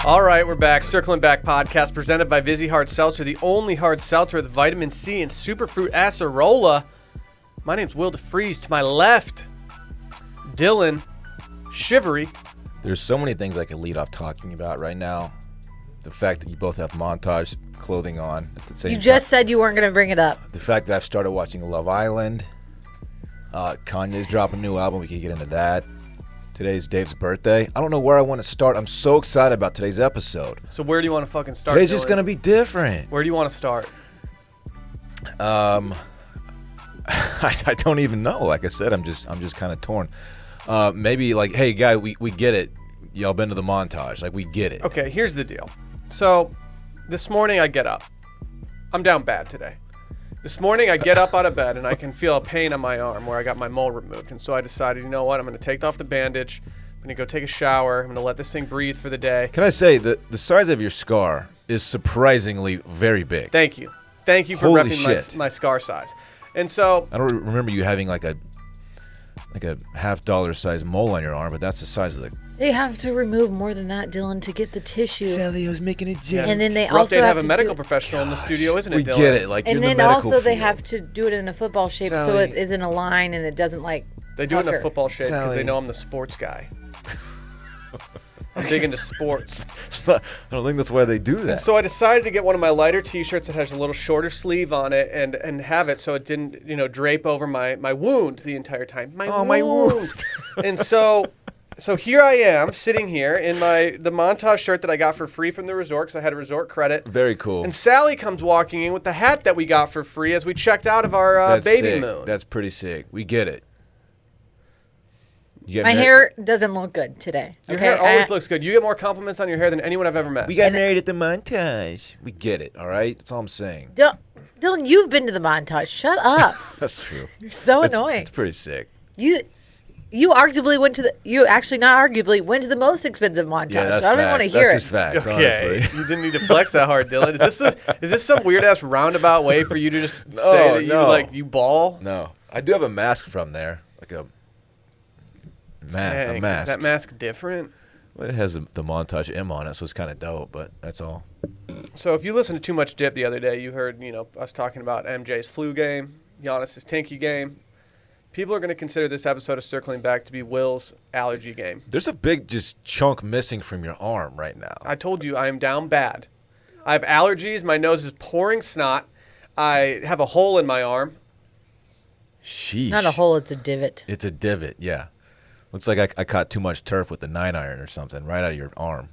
All right, we're back. Circling Back podcast presented by Vizzy Hard Seltzer, the only hard seltzer with vitamin C and superfruit acerola. My name's Will DeFreeze. To my left, Dillon, Shivery. There's so many things I could lead off talking about right now. The fact that you both have montage clothing on at the same time. You just said you weren't going to bring it up. The fact that I've started watching Love Island. Kanye's dropping a new album. We can get into that. Today's Dave's birthday. I don't know where I want to start. I'm so excited about today's episode. So where do you want to fucking start? Today's just going to be different. Where do you want to start? I don't even know. Like I said, I'm just kind of torn. Maybe like, hey, guy, we get it. Y'all been to the montage. Like, we get it. Okay, here's the deal. So this morning I get up. I'm down bad today. This morning I get up out of bed and I can feel a pain on my arm where I got my mole removed. And so I decided, you know what? I'm going to take off the bandage. I'm going to go take a shower. I'm going to let this thing breathe for the day. Can I say that the size of your scar is surprisingly very big? Thank you. Thank you for Holy repping shit. my scar size. And so I don't remember you having like a $50 size mole on your arm, but that's the size of the... They have to remove more than that, Dylan, to get the tissue. Sally, I was making a joke. And then they we're also updated to have have a to medical do, professional in the studio, isn't it, We Dylan? get it. Like, and in the then medical also they field. have to do it in a football shape so Sally. it is in a line and it doesn't like They do it in a pucker. football shape because they Sally. know I'm the sports guy. I'm big into sports. I don't think that's why they do that. And so I decided to get one of my lighter T-shirts that has a little shorter sleeve on it and have it so it didn't, drape over my wound the entire time. My wound. And so here I am sitting here in the montage shirt that I got for free from the resort because I had a resort credit. Very cool. And Sally comes walking in with the hat that we got for free as we checked out of our That's baby sick. moon. That's pretty sick. We get it. You get My married- hair doesn't look good today. Your Okay? hair always looks good. You get more compliments on your hair than anyone I've ever met. We got married at the montage. We get it, all right? That's all I'm saying. Dylan, you've been to the montage. Shut up. That's true. You're so annoying. It's pretty sick. You arguably went to the went to the most expensive montage. Yeah, that's so I don't even facts. want to hear That's it. just facts, Okay, honestly. you didn't need to flex that hard, Dylan. Is this some weird ass roundabout way for you to just say that you ball? No. I do have a mask from there. Like a Dang, mask. Is that mask different? Well, it has the montage M on it, so it's kind of dope, but that's all. So if you listened to Too Much Dip the other day, you heard us talking about MJ's flu game, Giannis's Tinky game. People are going to consider this episode of Circling Back to be Will's allergy game. There's a big just chunk missing from your arm right now. I told you I am down bad. I have allergies. My nose is pouring snot. I have a hole in my arm. Sheesh. It's not a hole, it's a divot. It's a divot, yeah. Looks like I caught too much turf with the 9-iron or something right out of your arm.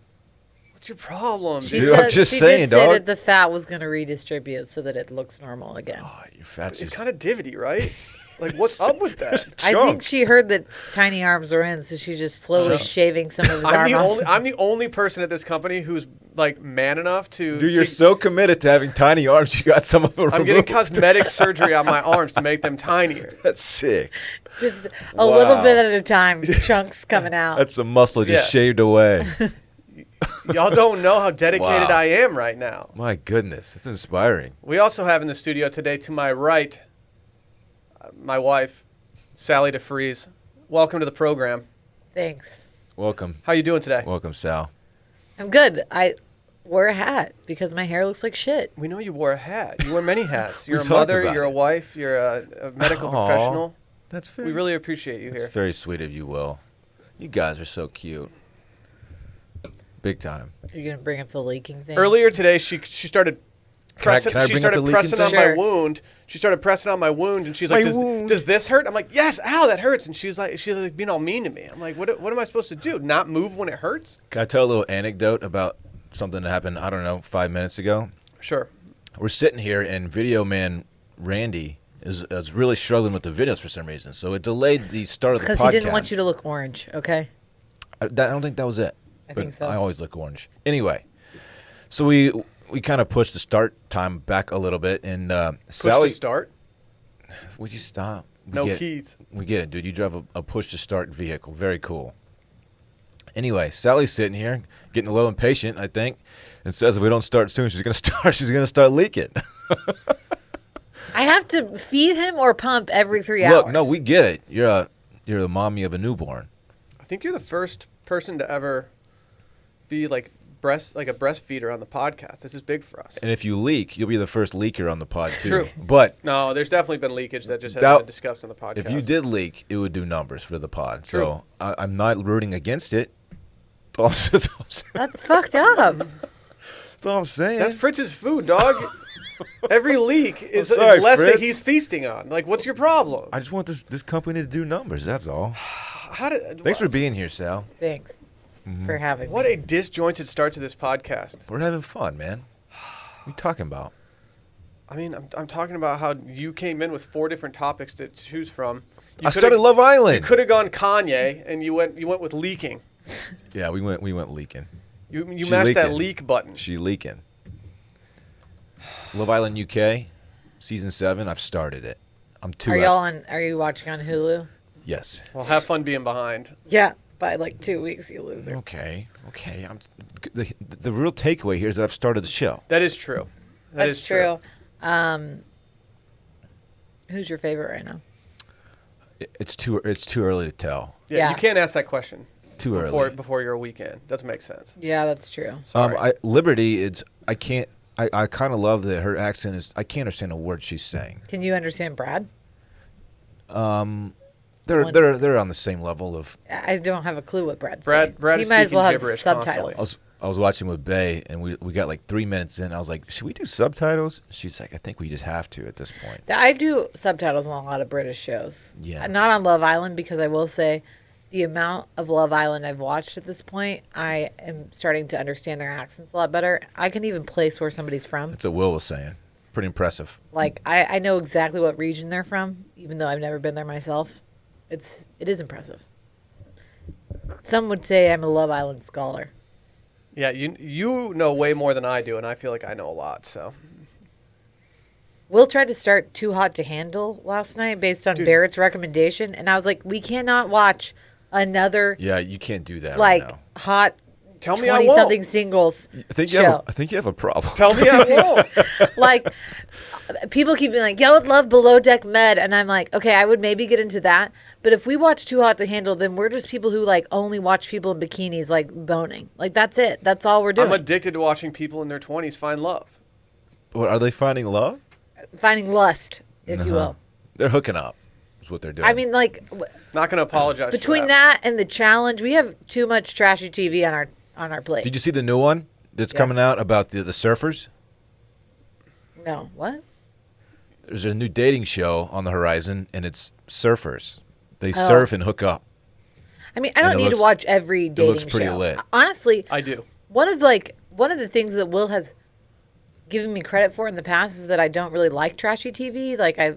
What's your problem? She Dude, I'm said just she saying, did say dog. that the fat was going to redistribute so that it looks normal again. Oh, your fat's It's just... kind of divvy, right? Like, what's up with that? I think she heard that tiny arms were in, so she's just slowly shaving some of his arm off. I'm the only person at this company who's like man enough to. Dude, you're so committed to having tiny arms, you got some of them I'm removed. getting cosmetic surgery on my arms to make them tinier. That's sick. Just a little Wow. bit at a time, chunks coming out. That's some muscle just Yeah. shaved away. Y'all don't know how dedicated Wow. I am right now. My goodness, that's inspiring. We also have in the studio today, to my right, my wife, Sally DeFreeze. Welcome to the program. Thanks. Welcome. How you doing today? Welcome, Sal. I'm good. I wear a hat because my hair looks like shit. We know you wore a hat. You wear many hats. You're We a talked mother. about You're a it. wife. You're a medical Aw. professional. That's very, We really appreciate you that's here. very sweet of you, Will. You guys are so cute. Big time. You're going to bring up the leaking thing? Earlier today, she started pressing. can I She bring up started the pressing on leaking my thing? wound. She started pressing on my wound, and she's like, My wound. Does this hurt?" I'm like, "Yes, ow, that hurts." And she's like being all mean to me. I'm like, "What am I supposed to do? Not move when it hurts?" Can I tell a little anecdote about something that happened, I don't know, 5 minutes ago? Sure. We're sitting here, and video man Randy is really struggling with the videos for some reason. So it delayed the start of the podcast. Because he didn't want you to look orange, okay? I don't think that was it. I But think so. I always look orange. Anyway, so we kind of pushed the start time back a little bit, and Push Sally, to start. would you stop? No keys. We get it, dude. You drive a push to start vehicle. Very cool. Anyway, Sally's sitting here getting a little impatient, I think, and says if we don't start soon, she's gonna start leaking. I have to feed him or pump every 3 hours. Look, no, we get it. You're the mommy of a newborn. I think you're the first person to ever be like a breastfeeder on the podcast. This is big for us. And if you leak, you'll be the first leaker on the pod too. True. But No, there's definitely been leakage that just hasn't been discussed on the podcast. if you did leak, it would do numbers for the pod. True. So I'm not rooting against it. That's all I'm saying. That's fucked up. That's all I'm saying. That's Fritz's food, dog. Every leak is sorry, less that Fritz. he's feasting on. Like, what's your problem? I just want this company to do numbers. That's all. Thanks for being here, Sal. Thanks for having What me. a disjointed start to this podcast. We're having fun, man. What are you talking about? I mean, I'm talking about how you came in with 4 different topics to choose from. I started Love Island. You could have gone Kanye, and you went with leaking. Yeah, we went leaking. You She mashed that leaking. leak button. She leaking. Love Island UK, season 7. I've started it. I'm 2. Are you watching on Hulu? Yes. Well, have fun being behind. Yeah. By like 2 weeks, you loser. Okay. The real takeaway here is that I've started the show. That is true. That's true. Who's your favorite right now? It's too early to tell. Yeah, Yeah. you can't ask that question Too early. before your weekend. Doesn't make sense. Yeah, that's true. Sorry. Liberty. I kind of love that her accent is. I can't understand a word she's saying. Can you understand Brad? They're on the same level of. I don't have a clue what Brad's Brad saying. Brad He is might as well speaking have gibberish subtitles. constantly. I was watching with Bay, and we got like 3 minutes in. I was like, should we do subtitles? She's like, I think we just have to at this point. I do subtitles on a lot of British shows. Yeah. Not on Love Island, because I will say the amount of Love Island I've watched at this point, I am starting to understand their accents a lot better. I can even place where somebody's from. That's what Will was saying. Pretty impressive. Like, I know exactly what region they're from, even though I've never been there myself. It is impressive. Some would say I'm a Love Island scholar. Yeah, you know way more than I do, and I feel like I know a lot. So Will tried to start Too Hot to Handle last night based on Barrett's recommendation, and I was like, we cannot watch another Yeah, you can't do that like right now. hot tell me I won't. 20-something singles I think show. you have a problem. Tell me I won't. Like, people keep being like, "Y'all would love Below Deck Med," and I'm like, okay, I would maybe get into that, but if we watch Too Hot to Handle, then we're just people who like only watch people in bikinis like boning. Like, that's it. That's all we're doing. I'm addicted to watching people in their 20s find love. What, are they finding love? Finding lust, if you will. They're hooking up. Is what they're doing. I mean, like, Not going to apologize between for that and the challenge, we have too much trashy TV on our plate. did you see the new one that's Yeah. coming out about the surfers? No, what? There's a new dating show on the horizon, and it's surfers. They surf and hook up. I mean, I don't it need to looks- watch every dating looks pretty show. lit. Honestly, I do. one of the things that Will has given me credit for in the past is that I don't really like trashy TV. Like, I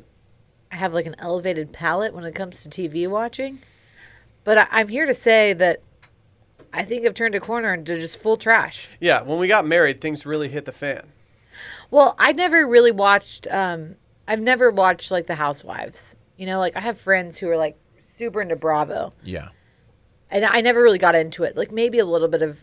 have like an elevated palate when it comes to TV watching. But I'm here to say that I think I've turned a corner into just full trash. Yeah, when we got married, things really hit the fan. Well, I never really watched. I've never watched like The Housewives. You know, like I have friends who are like super into Bravo, Yeah. and I never really got into it. Like maybe a little bit of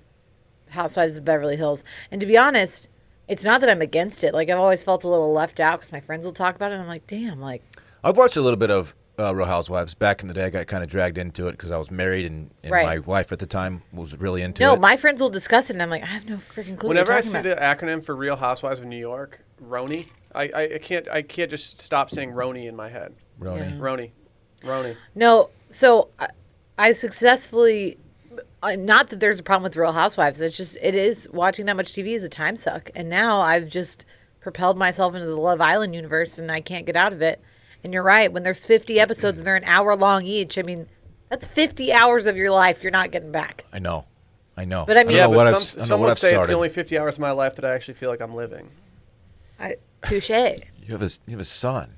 Housewives of Beverly Hills. And to be honest, it's not that I'm against it. Like I've always felt a little left out because my friends will talk about it, and I'm like, damn, like. I've watched a little bit of Real Housewives. Back in the day, I got kind of dragged into it because I was married, and Right. my wife at the time was really into No, it. my friends will discuss it, and I'm like, I have no freaking clue. Whenever I what see you're talking about. the acronym for Real Housewives of New York, RONI, I can't just stop saying RONI in my head. Roni. Yeah. RONI. No, so I successfully. Not that there's a problem with Real Housewives. It's just it is watching that much TV is a time suck, and now I've just propelled myself into the Love Island universe, and I can't get out of it. And you're right. When there's 50 episodes and they're an hour long each, I mean, that's 50 hours of your life you're not getting back. I know. But I mean- Yeah, don't know what but I've- I don't know some what would I've say it's started. the only 50 hours of my life that I actually feel like I'm living. Touche. You have a son.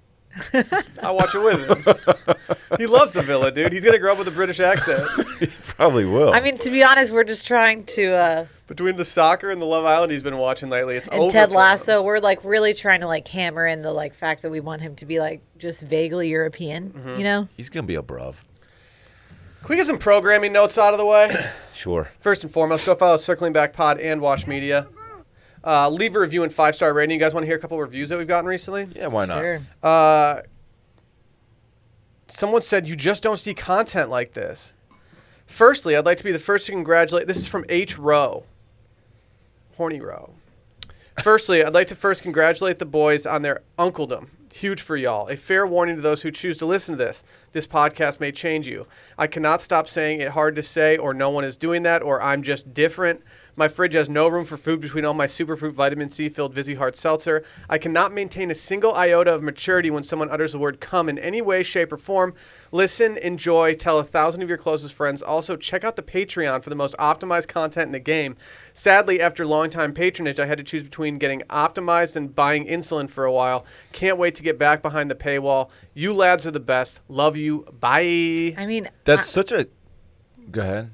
I watch it with him. He loves the villa, dude. He's gonna grow up with a British accent. He probably will. I mean, to be honest, we're just trying to. Between the soccer and the Love Island he's been watching lately, it's And over. Ted for him. Lasso, we're like really trying to like hammer in the like fact that we want him to be like just vaguely European, Mm-hmm. you know? he's gonna be a bruv. Can we get some programming notes out of the way? Sure. First and foremost, go follow Circling Back Pod and Wash Media. Leave a review and 5-star rating. You guys want to hear a couple of reviews that we've gotten recently? Yeah, why not? Sure. Someone said, you just don't see content like this. Firstly, I'd like to be the first to congratulate. This is from H. Rowe. Horny Row. Firstly, I'd like to first congratulate the boys on their uncledom. Huge for y'all. A fair warning to those who choose to listen to this. This podcast may change you. I cannot stop saying it hard to say, or no one is doing that, or I'm just different. My fridge has no room for food between all my superfruit vitamin C filled Vizzy Hard Seltzer. I cannot maintain a single iota of maturity when someone utters the word come in any way, shape, or form. Listen, enjoy, tell 1,000 of your closest friends. Also, check out the Patreon for the most optimized content in the game. Sadly, after longtime patronage, I had to choose between getting optimized and buying insulin for a while. Can't wait to get back behind the paywall. You lads are the best. Love you. Bye. I mean, That's such a... Go ahead.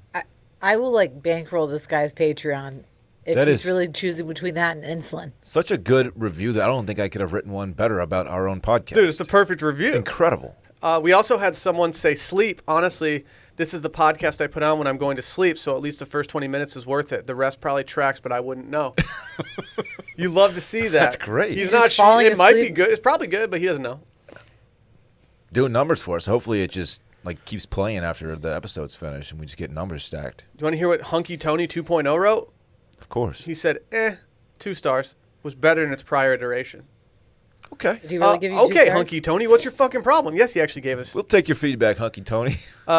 I will like bankroll this guy's Patreon if That he's is- really choosing between that and insulin. Such a good review that I don't think I could have written one better about our own podcast. Dude, it's the perfect review. It's incredible. We also had someone say sleep. Honestly, this is the podcast I put on when I'm going to sleep, so at least the first 20 minutes is worth it. The rest probably tracks, but I wouldn't know. You love to see that. That's great. He's Just not sure. falling It might be asleep. good. It's probably good, but he doesn't know. Doing numbers for us. Hopefully it just like keeps playing after the episode's finished and we just get numbers stacked. Do you want to hear what Hunky Tony 2.0 wrote? Of course. He said, 2 stars. Was better in its prior iteration. Okay. Did he really give you 2 Okay, stars? Hunky Tony, what's your fucking problem? Yes, he actually gave us. We'll take your feedback, Hunky Tony.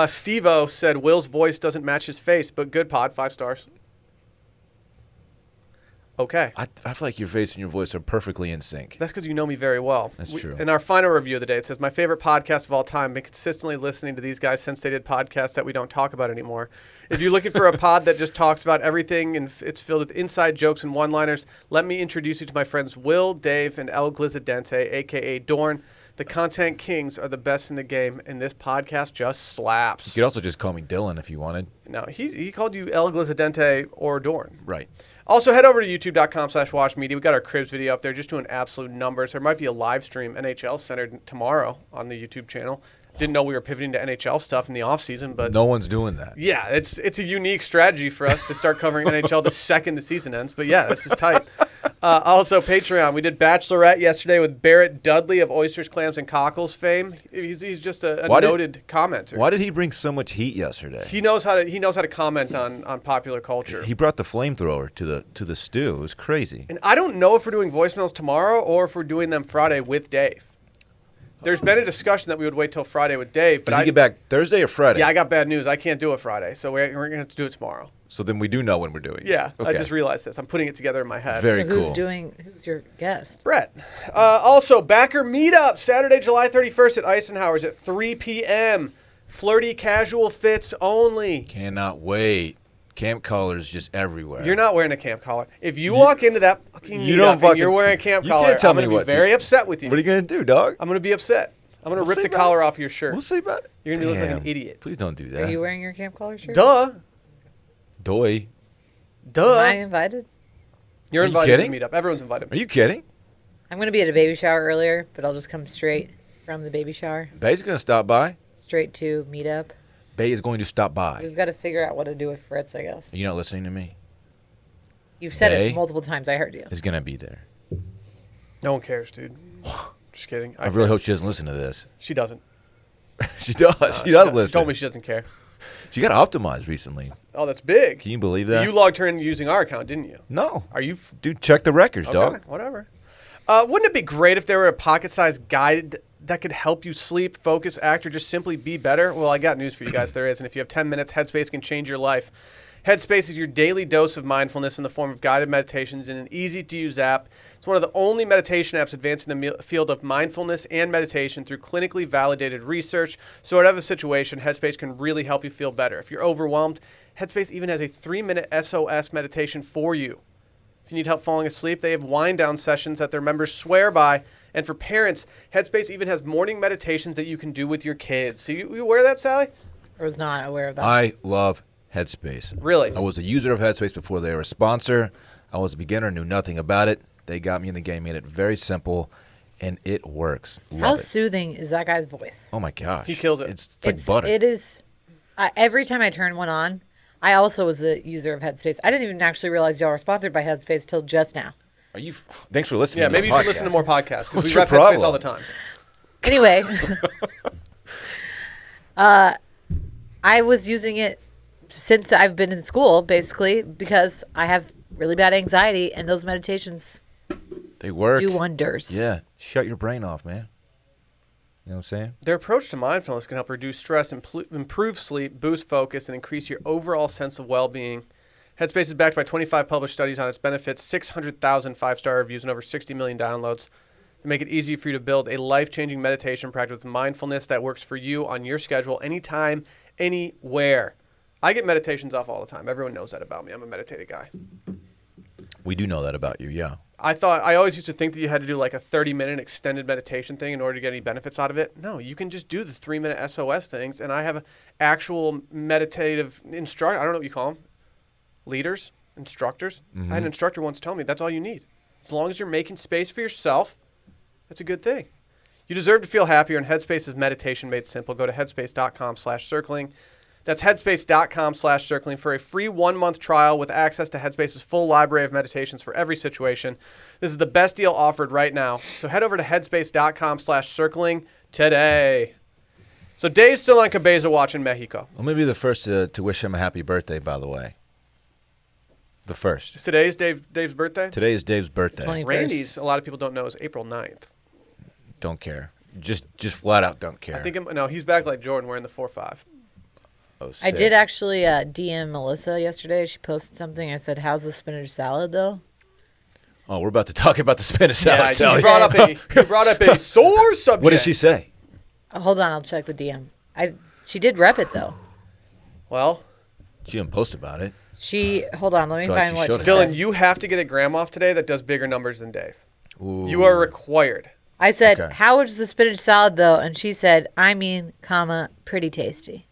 Steve-O said Will's voice doesn't match his face, but good pod, 5 stars. Okay. I feel like your face and your voice are perfectly in sync. That's because you know me very well. That's true. In our final review of the day, it says, my favorite podcast of all time. Been consistently listening to these guys since they did podcasts that we don't talk about anymore. If you're looking for a pod that just talks about everything and it's filled with inside jokes and one-liners, let me introduce you to my friends Will, Dave, and El Glizadente, a.k.a. Dorn. The content kings are the best in the game, and this podcast just slaps. You could also just call me Dillon if you wanted. No, he called you El Glizadente or Dorn. Right. Also, head over to youtube.com/watchmedia. We got our Cribs video up there, just doing absolute numbers. There might be a live stream NHL centered tomorrow on the YouTube channel. Didn't know we were pivoting to NHL stuff in the offseason, but No one's doing that. yeah, it's a unique strategy for us to start covering NHL the second the season ends. But yeah, this is tight. Also, Patreon. We did Bachelorette yesterday with Barrett Dudley of Oysters, Clams, and Cockles fame. He's just a noted commenter. Why did he bring so much heat yesterday? He knows how to comment on popular culture. He brought the flamethrower to the stew. It was crazy. And I don't know if we're doing voicemails tomorrow or if we're doing them Friday with Dave. There's been a discussion that we would wait till Friday with Dave, but Does he get back Thursday or Friday? Yeah, I got bad news. I can't do it Friday, so we're going to have to do it tomorrow. So then we do know when we're doing it. Yeah, Okay. I just realized this. I'm putting it together in my head. Very Who's cool. who's your guest? Brett. Also, Backer Meetup, Saturday, July 31st at Eisenhower's at 3 p.m. Flirty casual fits only. Cannot wait. Camp colors just everywhere. You're not wearing a camp collar. If you walk into that fucking You meetup don't and fucking- you're wearing a camp you collar, can't tell I'm me going to what be to- very upset with you. What are you going to do, dog? I'm going to be upset. I'm going to We'll rip see the about collar it. off your shirt. We'll see about it. You're going to look like an Damn. idiot. Please don't do that. Are you wearing your camp collar shirt? Duh. Doy. Duh. Am I invited? You're Are you invited kidding? to the meetup. Everyone's invited. Are you kidding? I'm going to be at a baby shower earlier, but I'll just come straight from the baby shower, Bay's going to stop by. straight to meetup. Bay is going to stop by. We've got to figure out what to do with Fritz, I guess. Are you not listening to me? You've said Bay it multiple times. I heard you. is going to be there. No one cares, dude. Just kidding. I really hope she doesn't listen to this. She doesn't. She does. She does listen. She told me she doesn't care. She got optimized recently. Oh, that's big. Can you believe that? You logged her in using our account, didn't you? No. Are you? Dude, check the records, Okay, dog. whatever. Wouldn't it be great if there were a pocket-sized guide that could help you sleep, focus, act, or just simply be better? Well, I got news for you guys. There is. And if you have 10 minutes, Headspace can change your life. Headspace is your daily dose of mindfulness in the form of guided meditations in an easy-to-use app. It's one of the only meditation apps advancing the field of mindfulness and meditation through clinically validated research. So whatever the situation, Headspace can really help you feel better. If you're overwhelmed, Headspace even has a 3-minute SOS meditation for you. If you need help falling asleep, they have wind-down sessions that their members swear by. And for parents, Headspace even has morning meditations that you can do with your kids. So you aware of that, Sally? I was not aware of that. I love Headspace. Really? I was a user of Headspace before they were a sponsor. I was a beginner, knew nothing about it. They got me in the game, made it very simple, and it works. Love How it. soothing is that guy's voice? Oh my gosh. He kills it. It's like butter. It is. Every time I turn one on, I also was a user of Headspace. I didn't even actually realize y'all were sponsored by Headspace till just now. Are you? Thanks for listening. Yeah, to maybe the you should listen to podcast. more podcasts because What's we your rep Headspace problem? all the time. Anyway, I was using it since I've been in school, basically, because I have really bad anxiety, and those meditations They work. do wonders. Yeah. Shut your brain off, man. You know what I'm saying? Their approach to mindfulness can help reduce stress, improve sleep, boost focus, and increase your overall sense of well-being. Headspace is backed by 25 published studies on its benefits, 600,000 five-star reviews, and over 60 million downloads. They make it easy for you to build a life-changing meditation practice with mindfulness that works for you on your schedule, anytime, anywhere. I get meditations off all the time. Everyone knows that about me. I'm a meditative guy. We do know that about you, yeah. I always used to think that you had to do like a 30-minute extended meditation thing in order to get any benefits out of it. No, you can just do the 3-minute SOS things. And I have an actual meditative instructor. I don't know what you call them. Leaders, instructors. I had an instructor once tell me that's all you need. As long as you're making space for yourself, that's a good thing. You deserve to feel happier, and Headspace is meditation made simple. Go to headspace.com/circling. That's headspace.com/circling for a free 1-month trial with access to Headspace's full library of meditations for every situation. This is the best deal offered right now. So head over to headspace.com/circling today. So Dave's still on Cabeza watching Mexico. Let me be the first to wish him a happy birthday, by the way. The first. Today's Dave's birthday? Today is Dave's birthday. 21st. Randy's, a lot of people don't know, is April 9th. Don't care. Just flat out don't care. I think, no, he's back like Jordan wearing the 4-5. Oh, I sick. did actually DM Melissa yesterday. She posted something. I said, "How's the spinach salad, though?" Oh, we're about to talk about the spinach salad. Yeah, Sally. you brought up a sore subject. What did she say? Hold on, I'll check the DM. She did rep it though. Well, She didn't post about it. Hold on, let me Feel like find she what should've. she Dylan, said. you have to get a gram off today that does bigger numbers than Dave. Ooh. You are required. I said, Okay. "How was the spinach salad, though?" And she said, pretty tasty.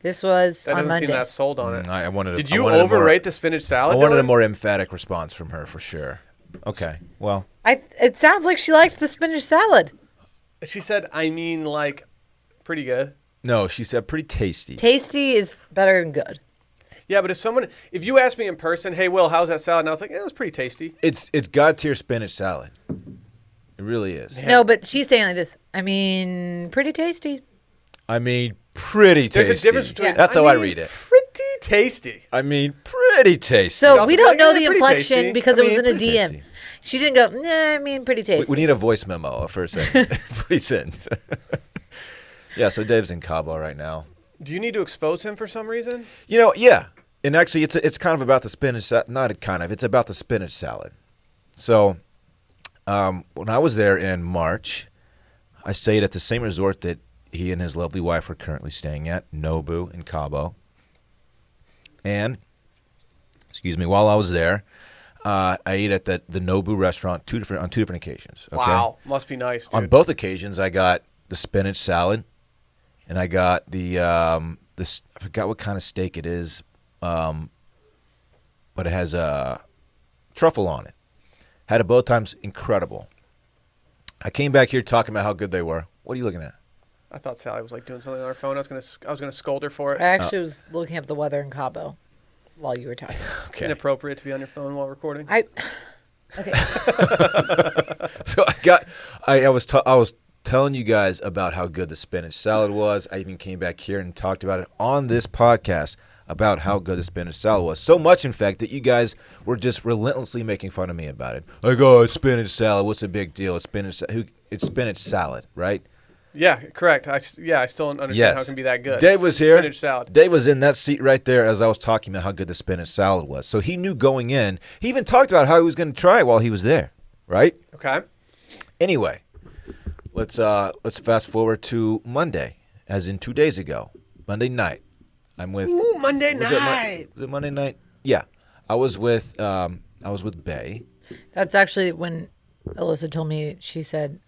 This was That on doesn't Monday. seem that sold on it. I wanted. Did I you wanted overrate the spinach salad? I wanted a Dylan? more emphatic response from her for sure. Okay. Well, It sounds like she liked the spinach salad. She said, like, pretty good. no, she said pretty tasty. Tasty is better than good. Yeah, but if you asked me in person, hey, Will, how's that salad? And I was like, it was pretty tasty. It's God tier spinach salad. It really is. Yeah. No, but she's saying like this. Pretty tasty. Pretty tasty. There's a difference between. Yeah. That's how I read it. Pretty tasty. Pretty tasty. So also we be don't like, know "Yeah, the pretty inflection tasty." because it was in a pretty DM. tasty. She didn't go, pretty tasty. We need a voice memo for a second. Please send. Yeah, so Dave's in Cabo right now. Do you need to expose him for some reason? Yeah. And actually, it's kind of about the spinach. It's about the spinach salad. So, when I was there in March, I stayed at the same resort that he and his lovely wife are currently staying at, Nobu in Cabo. And, while I was there, I ate at the Nobu restaurant on two different occasions. Okay? Wow. Must be nice, dude. On both occasions, I got the spinach salad, and I got the this. I forgot what kind of steak it is, but it has truffle on it. Had it both times, incredible. I came back here talking about how good they were. What are you looking at? I thought Sally was like doing something on her phone. I was gonna scold her for it. I actually was looking up the weather in Cabo while you were talking. Okay. Inappropriate to be on your phone while recording. Okay. So I was telling you guys about how good the spinach salad was. I even came back here and talked about it on this podcast about how good the spinach salad was. So much, in fact, that you guys were just relentlessly making fun of me about it. Like, oh, it's spinach salad. What's the big deal? It's spinach salad, right? Yeah, correct. I still don't understand how it can be that good. Dave was here. Spinach salad. Dave was in that seat right there as I was talking about how good the spinach salad was. So he knew going in. He even talked about how he was going to try it while he was there, right? Okay. Anyway, let's fast forward to Monday, as in 2 days ago, Monday night. I'm with. Ooh, Monday was night. it Monday night? Yeah, I was with Bay. That's actually when Alyssa told me, she said,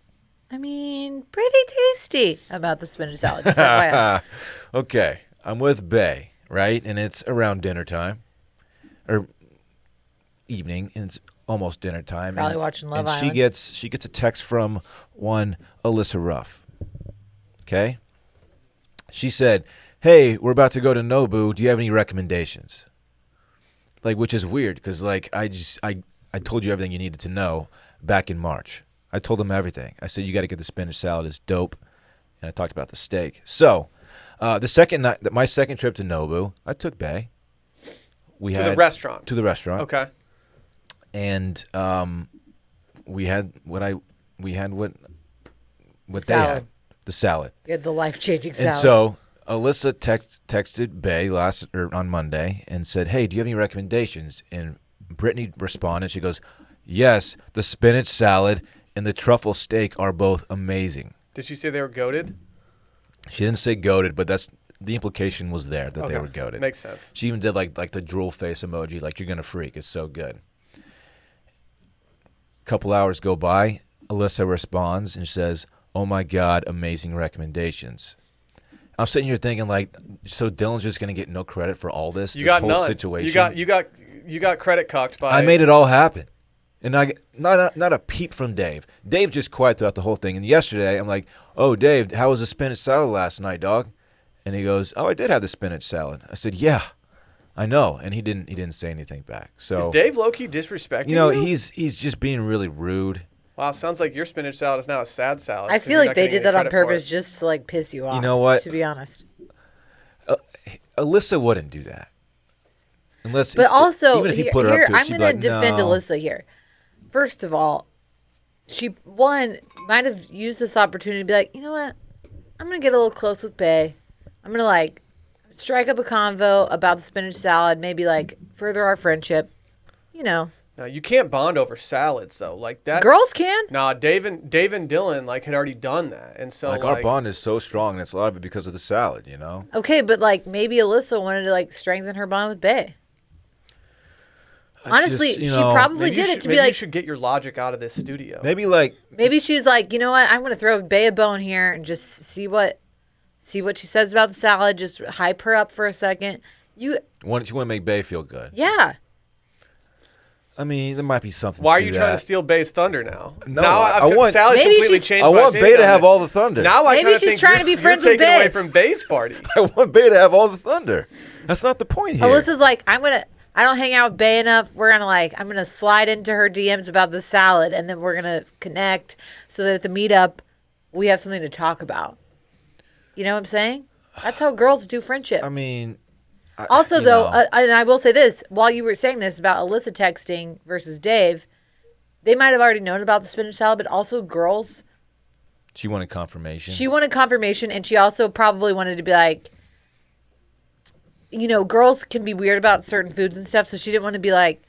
pretty tasty about the spinach salad. Just FYI. Okay, I'm with Bay, right? And it's around dinner time, or evening, and it's almost dinner time. Probably watching Love and Island. she gets a text from one Alyssa Ruff. Okay, she said, "Hey, we're about to go to Nobu. Do you have any recommendations?" Like, which is weird because like I told you everything you needed to know back in March. I told them everything. I said, you got to get the spinach salad. It's dope. And I talked about the steak. So The second night, my second trip to Nobu, I took Bay. The restaurant. To the restaurant. Okay. And we had what they Salad. had, the salad. You had the life-changing salad. And so Alyssa texted Bay on Monday and said, "Hey, do you have any recommendations?" And Brittany responded. She goes, "Yes, the spinach salad and the truffle steak are both amazing." Did she say they were goated? She didn't say goated, but the implication was there that they were goated. Makes sense. She even did like the drool face emoji, like you're gonna freak. It's so good. Couple hours go by. Alyssa responds and says, "Oh my God, amazing recommendations." I'm sitting here thinking, like, so Dillon's just gonna get no credit for all this. You got whole none. Situation. You got credit cucked by. I made it all happen, and I not a peep from Dave. Dave just quiet throughout the whole thing. And yesterday, I'm like, "Oh, Dave, how was the spinach salad last night, dog?" And he goes, "Oh, I did have the spinach salad." I said, "Yeah, I know." And he didn't say anything back. So is Dave low-key disrespecting you? you? He's just being really rude. Wow, sounds like your spinach salad is now a sad salad. I 'cause feel you're like not they getting did any that on credit for purpose it. just to like piss you off. You know what? To be honest. Alyssa wouldn't do that. Unless But also, even if he put her up to it, I'm she'd going to be like, defend no. Alyssa here. First of all, she might have used this opportunity to be like, you know what? I'm going to get a little close with Bay. I'm going to like strike up a convo about the spinach salad, maybe like further our friendship. You know, No, you can't bond over salads though. Like that. girls can. Nah, Dave and Dillon like had already done that, and so Like our bond is so strong, and it's a lot of it because of the salad, you know. Okay, but like maybe Alyssa wanted to like strengthen her bond with Bay. Honestly, just, you she know, probably did it to be maybe you like, should get your logic out of this studio. Maybe like maybe she was like, you know what? I'm going to throw Bay a bone here and just see what she says about the salad. Just hype her up for a second. You want to make Bay feel good. Yeah. I mean, there might be something. Why are to you that. trying to steal Bay's thunder now? No, now I want. Sally's Maybe completely she's- changed. I my want Bay opinion to on have it. all the thunder. Now I Maybe kinda she's think trying to be you're friends with taking away Bay. from Bay's party. I want Bay to have all the thunder. That's not the point here. Alyssa's like, I don't hang out with Bay enough. I'm going to slide into her DMs about the salad, and then we're going to connect so that at the meetup, we have something to talk about. You know what I'm saying? That's how girls do friendship. I mean, Also, though, know. and I will say this, while you were saying this about Alyssa texting versus Dave, they might have already known about the spinach salad, but also girls, she wanted confirmation. she wanted confirmation, and she also probably wanted to be like, you know, girls can be weird about certain foods and stuff, so she didn't want to be like,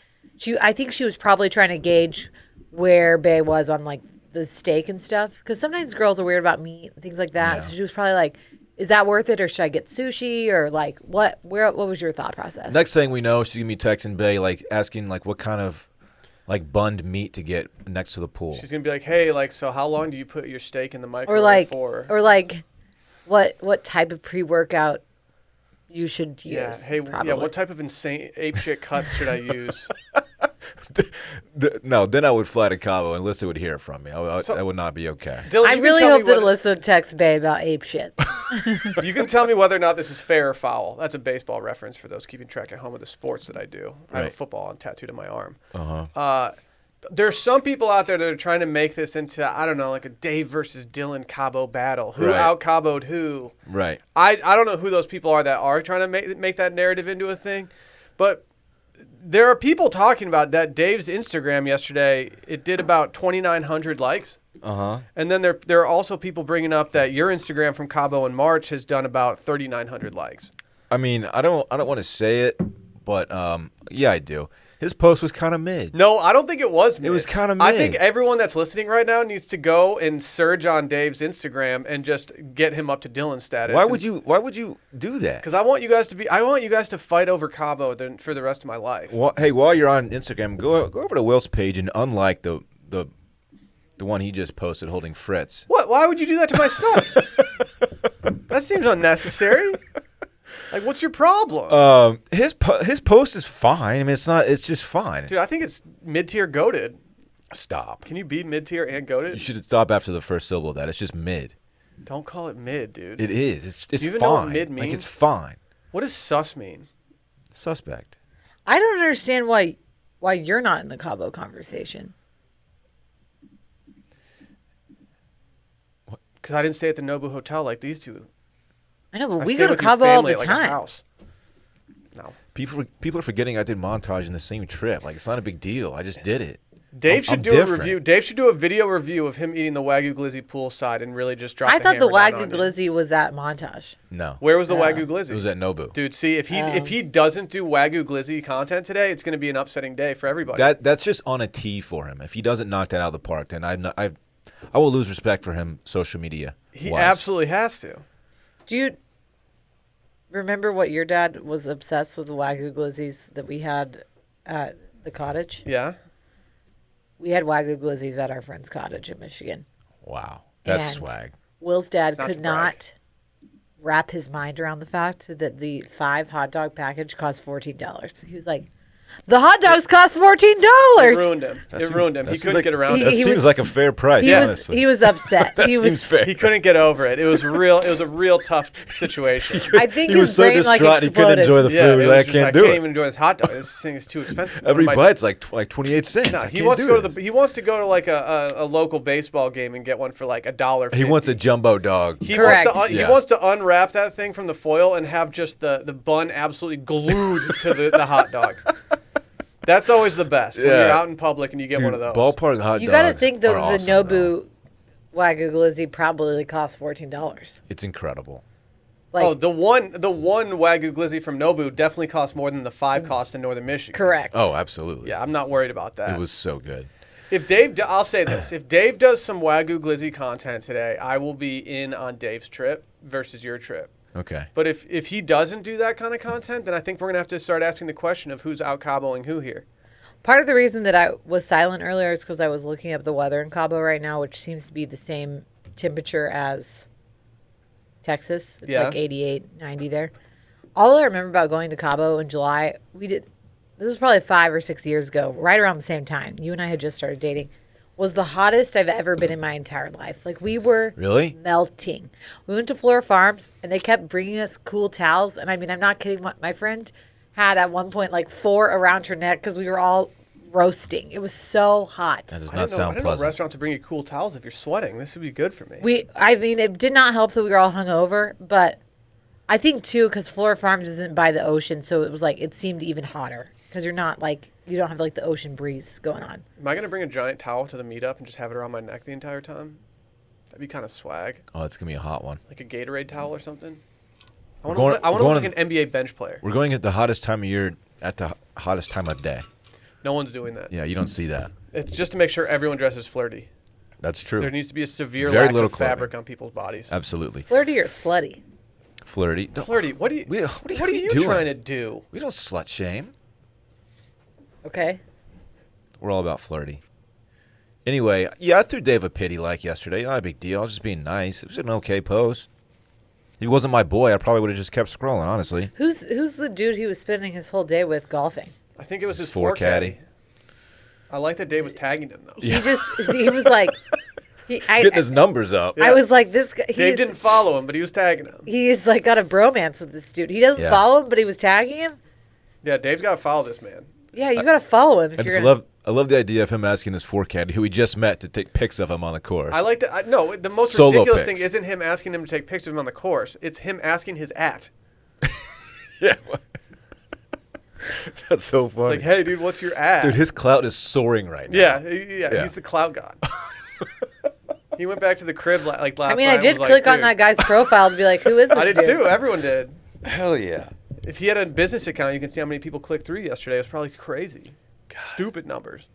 I think she was probably trying to gauge where Bay was on like the steak and stuff, because sometimes girls are weird about meat and things like that. Yeah. So she was probably like, is that worth it, or should I get sushi, or like what was your thought process? Next thing we know, she's gonna be texting Bay, like asking like what kind of like bunned meat to get next to the pool. She's gonna be like, "Hey, like, so how long do you put your steak in the microwave for?" Or like, what type of pre-workout you should use? Yeah. Hey, probably. yeah. What type of insane apeshit cuts should I use? No, then I would fly to Cabo and Alyssa would hear it from me. So- that would not be okay. Dylan, I you can really tell hope me that whether- Alyssa texts Bay about ape shit. You can tell me whether or not this is fair or foul. That's a baseball reference for those keeping track at home of the sports that I do. I have a Right. football on tattooed on my arm. Uh-huh. There's some people out there that are trying to make this into, I don't know, like a Dave versus Dillon Cabo battle. Who Right. out-Cabo'd who? Right. I don't know who those people are that are trying to make that narrative into a thing. But there are people talking about that Dave's Instagram yesterday. It did about 2,900 likes. Uh-huh. And then there are also people bringing up that your Instagram from Cabo in March has done about 3,900 likes. I mean, I don't want to say it, but yeah, I do. His post was kind of mid. No, I don't think it was mid. It was kinda I mid. think everyone that's listening right now needs to go and surge on Dave's Instagram and just get him up to Dillon status. Why would you do that? Because I want you guys to fight over Cabo for the rest of my life. Well, hey, while you're on Instagram, go over to Will's page and unlike the one he just posted holding Fritz. What? Why would you do that to my son? That seems unnecessary. Like, what's your problem? His post is fine. I mean, it's just fine. Dude, I think it's mid-tier goated. Stop. Can you be mid-tier and goated? You should stop after the first syllable of that. It's just mid. Don't call it mid, dude. It is. It's Do you even fine. know what mid Like means? it's fine. What does sus mean? Suspect. I don't understand why you're not in the Cabo conversation. Because I didn't stay at the Nobu Hotel like these two. I know, but I we stay go to with your Cabo all family the like a time. house. No. People are forgetting I did montage in the same trip. Like, it's not a big deal. I just did it. Dave I'm should do different. a review. Dave should do a video review of him eating the Wagyu glizzy poolside and really just drop I thought the hammer down Wagyu on you. glizzy was at Montage. No. Where was the Wagyu glizzy? It was at Nobu. Dude, see, if he doesn't do Wagyu glizzy content today, it's going to be an upsetting day for everybody. That's just on a tee for him. If he doesn't knock that out of the park, then I will lose respect for him social media. He absolutely has to. Do you remember what your dad was obsessed with the Wagyu glizzies that we had at the cottage? Yeah. We had Wagyu glizzies at our friend's cottage in Michigan. Wow. That's And swag. Will's dad Not could to brag. not wrap his mind around the fact that the 5 hot dog package cost $14. He was like, the hot dogs cost $14. It ruined him. It ruined him. He couldn't get around That it. seems like a fair price. He was upset. That he seems was fair. He couldn't get over it. It was a real tough situation. I think He was his so brain like distraught he couldn't exploded. enjoy the Yeah, food. it was I just, can't I do can't it. even enjoy this hot dog. This thing is too expensive. Every My- bite's like 28 cents. Nah, I he can't wants do to go it. to he wants to go to like a local baseball game and get one for like $1.50. He wants a jumbo dog. He Correct. he Yeah. wants to unwrap that thing from the foil and have just the bun absolutely glued to the hot dog. That's always the best. When Yeah. you're out in public and you get Dude, one of those. Ballpark hot You dogs. got to think though, are the awesome, though. Nobu Wagyu glizzy probably cost $14. It's incredible. Like, Oh, the one Wagyu glizzy from Nobu definitely costs more than the 5 cost in Northern Michigan. correct. Oh, absolutely. Yeah, I'm not worried about that. It was so good. If Dave, I'll say this: if Dave does some Wagyu glizzy content today, I will be in on Dave's trip versus your trip. Okay. But if he doesn't do that kind of content, then I think we're gonna have to start asking the question of who's out Caboing who here. Part of the reason that I was silent earlier is because I was looking up the weather in Cabo right now, which seems to be the same temperature as Texas. It's Yeah. like 88, 90 there. All I remember about going to Cabo in July, this was probably 5 or 6 years ago, right around the same time. You and I had just started dating. Was the hottest I've ever been in my entire life. Like, we were Really? melting. We went to Flora Farms, and they kept bringing us cool towels. And I mean, I'm not kidding. My friend had at one point like 4 around her neck because we were all roasting. It was so hot. That does I not didn't know, I sound didn't know pleasant. restaurants would bring you cool towels if you're sweating. This would be good for me. I mean, it did not help that we were all hungover, but I think too because Flora Farms isn't by the ocean, so it was like it seemed even hotter because you're not like you don't have like the ocean breeze going on. Am I gonna bring a giant towel to the meetup and just have it around my neck the entire time? That'd be kind of swag, Oh, it's going to be a hot one. like a Gatorade towel or something. I going- want to we're look going like an NBA bench player. We're going at the hottest time of year, at the hottest time of day. No one's doing that. Yeah, you don't see that. It's just to make sure everyone dresses flirty. That's true. There needs to be a severe Very lack little of fabric clothing. on people's bodies. Absolutely. Flirty or slutty? Flirty. Don't- Flirty. What are you what are you doing? doing? Trying to do? We don't slut shame. Okay. We're all about flirty. Anyway, yeah, I threw Dave a pity like yesterday. Not a big deal. I was just being nice. It was an okay post. If he wasn't my boy, I probably would have just kept scrolling, honestly. Who's the dude he was spending his whole day with golfing? I think it was his Four four caddy. caddy. I like that Dave was tagging him though. He was like, Getting his numbers up. I was like, this guy. Dave didn't follow him, but he was tagging him. He's like got a bromance with this dude. He doesn't Yeah. follow him, but he was tagging him. Yeah, Dave's got to follow this man. Yeah, you got to follow him if I you're just gonna. I love the idea of him asking his caddy, who he just met, to take pics of him on the course. I like that. No, the most Solo ridiculous pics. thing isn't him asking him to take pictures of him on the course. It's him asking his at. Yeah. That's so It's funny. like, hey, dude, what's your at? Dude, his clout is soaring right now. Yeah, he's the clout god. He went back to the crib like last I mean, night I and did was click like, on that dude. guy's profile to be like, who is this I did dude? too. Everyone did. Hell yeah. If he had a business account, you can see how many people clicked through yesterday. It was probably crazy. Stupid numbers.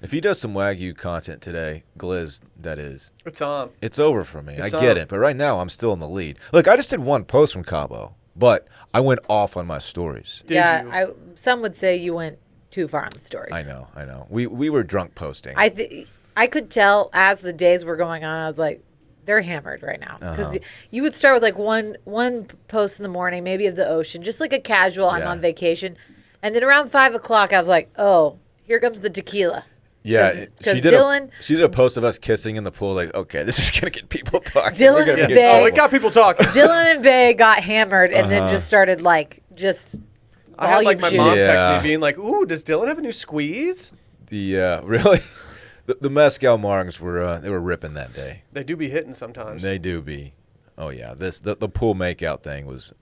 If he does some Wagyu content today, Glizz, that is, It's on. it's over for me. It's I get on. it. But right now, I'm still in the lead. Look, I just did one post from Cabo, but I went off on my stories. Did yeah, you? some would say you went too far on the stories. I know. We were drunk posting. I could tell as the days were going on. I was like, they're hammered right now because Uh-huh. you would start with like one post in the morning, maybe of the ocean, just like a casual. I'm Yeah. on vacation, and then around 5 o'clock, I was like, oh, here comes the tequila. Yeah, 'Cause she did. Dillon- She did a post of us kissing in the pool. Like, okay, this is gonna get people talking. Dillon We're gonna and be in Bay- Oh, trouble. it got people talking. Dillon and Bay got hammered, and then Uh-huh. just started like just. I had like my mom shooting. Yeah. text me being like, "Ooh, does Dillon have a new squeeze?" The really, the mezcal margs were they were ripping that day. They do be hitting sometimes. They do be. Oh yeah, the pool makeout thing was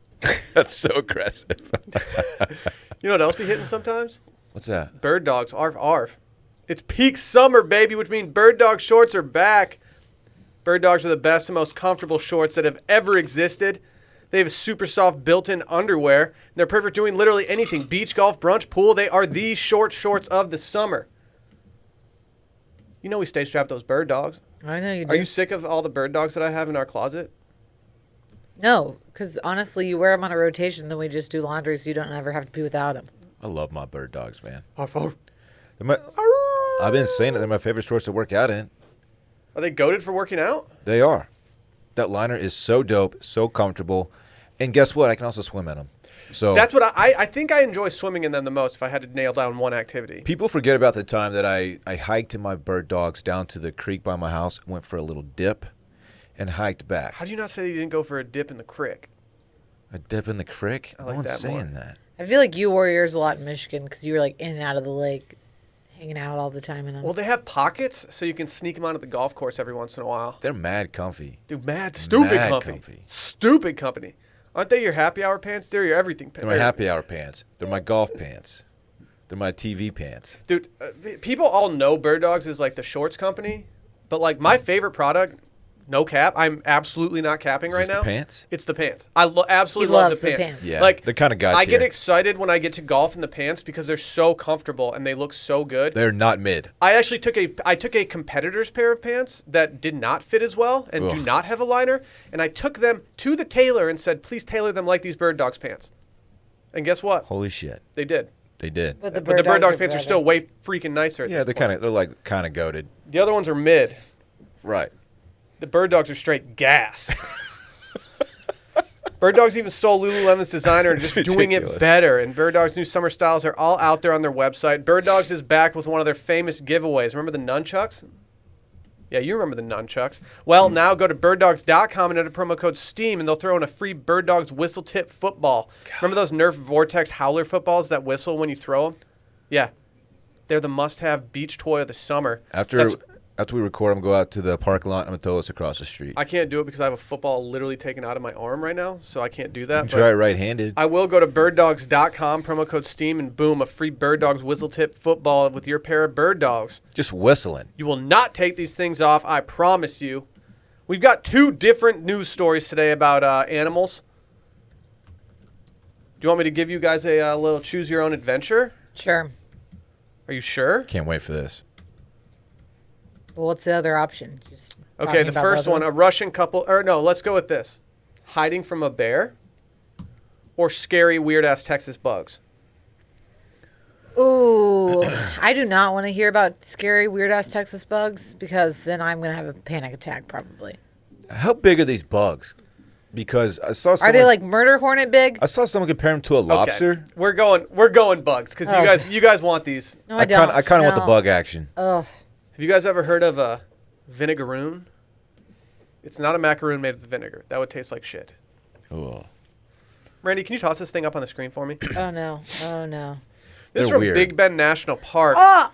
that's so aggressive. You know what else be hitting sometimes? What's that? Bird dogs. Arf, arf. It's peak summer, baby, which means bird dog shorts are back. Bird dogs are the best and most comfortable shorts that have ever existed. They have super soft built-in underwear. They're perfect for doing literally anything. Beach, golf, brunch, pool. They are the short shorts of the summer. You know we stay strapped those bird dogs. I know you do. Are you sick of all the bird dogs that I have in our closet? No, because honestly, you wear them on a rotation, then we just do laundry so you don't ever have to be without them. I love my bird dogs, man. Arf, arf. I've been saying it. They're my favorite shorts to work out in. Are they goated for working out? They are. That liner is so dope, so comfortable. And guess what? I can also swim in them. So That's what I think I enjoy swimming in them the most if I had to nail down one activity. people forget about the time that I hiked in my bird dogs down to the creek by my house, went for a little dip, and hiked back. How do you not say you didn't go for a dip in the creek? A dip in the creek? I No like one's that saying more. that. I feel like you wore yours a lot in Michigan because you were like in and out of the lake, hanging out all the time in them. Well, they have pockets, so you can sneak them onto the golf course every once in a while. They're mad comfy. Dude, stupid Mad company. comfy. Stupid company. Aren't they your happy hour pants? They're your everything pants. They're my happy hour pants. They're my golf pants. They're my TV pants. Dude, people all know Bird Dogs is like the shorts company, but like my favorite product, no cap, I'm absolutely not capping Is right this now. the pants? It's the pants. I absolutely He love loves the the pants. pants. Yeah, Like they're kind of god I get tier. excited when I get to golf in the pants because they're so comfortable and they look so good. They're not mid. I actually took a competitor's pair of pants that did not fit as well and do Ugh. not have a liner, and I took them to the tailor and said, "Please tailor them like these Bird Dogs pants." And guess what? Holy shit. They did. They did. But the But the Bird Dogs pants are better. still way freaking nicer. At Yeah, this they're point. like kind of goated. The other ones are mid. Right. The Bird Dogs are straight gas. Bird Dogs even stole Lululemon's designer and It's just doing it ridiculous. better. And Bird Dogs' new summer styles are all out there on their website. Bird Dogs is back with one of their famous giveaways. Remember the nunchucks? Yeah, you remember the nunchucks. Well, now go to birddogs.com and enter promo code STEAM, and they'll throw in a free Bird Dogs whistle tip football. Remember those Nerf Vortex Howler footballs that whistle when you throw them? Yeah. They're the must-have beach toy of the summer. After we record, I'm going to go out to the parking lot. I'm going to throw this across the street. I can't do it because I have a football literally taken out of my arm right now, so I can't do that. You can but try it right-handed. I will go to birddogs.com, promo code STEAM, and boom, a free Bird Dogs whistle tip football with your pair of Bird Dogs. Just whistling. You will not take these things off, I promise you. We've got two different news stories today about animals. Do you want me to give you guys a little choose your own adventure? Sure. Are you sure? Can't wait for this. Well, what's the other option? Just Okay, talking the about first both one, of a them? Russian couple, or no, let's go with this. Hiding from a bear or scary, weird-ass Texas bugs? Ooh, I do not want to hear about scary, weird-ass Texas bugs because then I'm going to have a panic attack probably. How big are these bugs? Because I saw Are someone, they like murder hornet big? I saw someone compare them to a lobster. Okay. We're going bugs because Okay. you guys want these. No, I don't. I kind of want the No. bug action. Ugh. Have you guys ever heard of a vinegaroon? It's not a macaroon made with vinegar. That would taste like shit. Oh. Randy, can you toss this thing up on the screen for me? Oh no. Oh no. This is They're from weird. Big Bend National Park. Ah!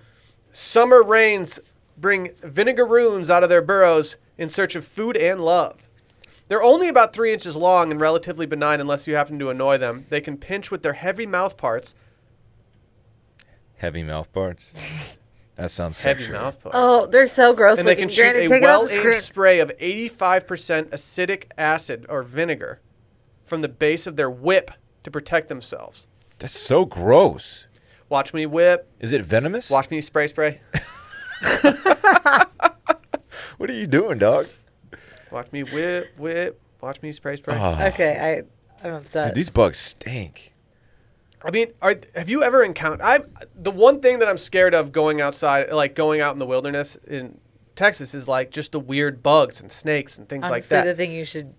Summer rains bring vinegaroons out of their burrows in search of food and love. They're only about 3 inches long and relatively benign unless you happen to annoy them. They can pinch with their heavy mouth parts. Heavy mouth parts. That sounds Heavy sexual. mouth parts. Oh, they're so gross And they looking. can shoot Granny, a take it off the well-aimed screen. spray of 85% acetic acid or vinegar from the base of their whip to protect themselves. That's so gross. Watch me whip. Is it venomous? Watch me spray. What are you doing, dog? Watch me whip. Watch me spray. Oh, Okay, I'm upset. dude, these bugs stink. I mean, have you ever encountered? The one thing that I'm scared of going outside, like going out in the wilderness in Texas, is like just the weird bugs and snakes and things Honestly, like that. the thing you should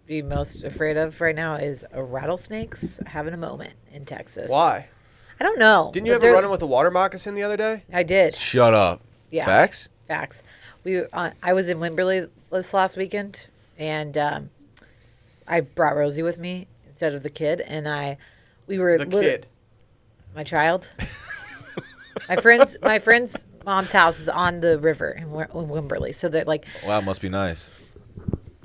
be most afraid of right now is rattlesnakes having a moment in Texas. Why? I don't know. Didn't you but ever they're- run in with a water moccasin the other day? I did. Shut up. Yeah. Facts? Facts. I was in Wimberley this last weekend, and I brought Rosie with me instead of the kid, and we were The kid. my child. my friend's mom's house is on the river in Wimberley, so that like Wow, must be nice.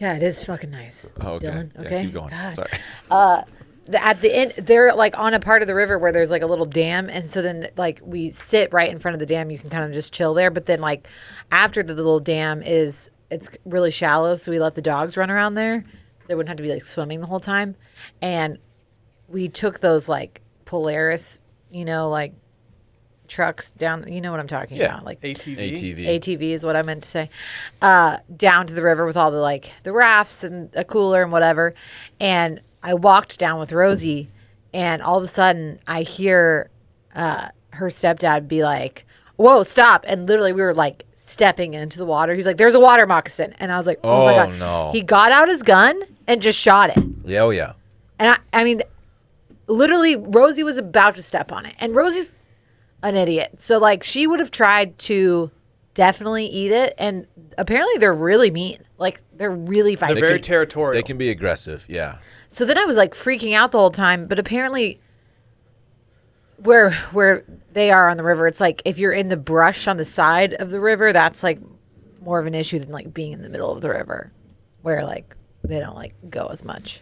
Yeah, it is fucking nice. Oh, okay. Dillon, Yeah, okay. keep going. God. Sorry. At the end, they're like on a part of the river where there's like a little dam, and so then like we sit right in front of the dam. You can kind of just chill there, but then like after the little dam it's really shallow, so we let the dogs run around there. They wouldn't have to be like swimming the whole time, and we took those like Polaris, like trucks down. You know what I'm talking about, like ATV. ATV is what I meant to say. Down to the river with all the rafts and a cooler and whatever, and I walked down with Rosie, and all of a sudden I hear her stepdad be like, "Whoa, stop!" And literally we were like stepping into the water. He's like, "There's a water moccasin," and I was like, "Oh my God." No. He got out his gun and just shot it. Yeah, oh yeah. And I mean, literally, Rosie was about to step on it, and Rosie's an idiot. So like, she would have tried to definitely eat it, and apparently they're really mean. Like they're really feisty. They're very territorial. They can be aggressive. Yeah. So then I was like freaking out the whole time, but apparently where they are on the river, it's like if you're in the brush on the side of the river, that's like more of an issue than like being in the middle of the river where like they don't like go as much.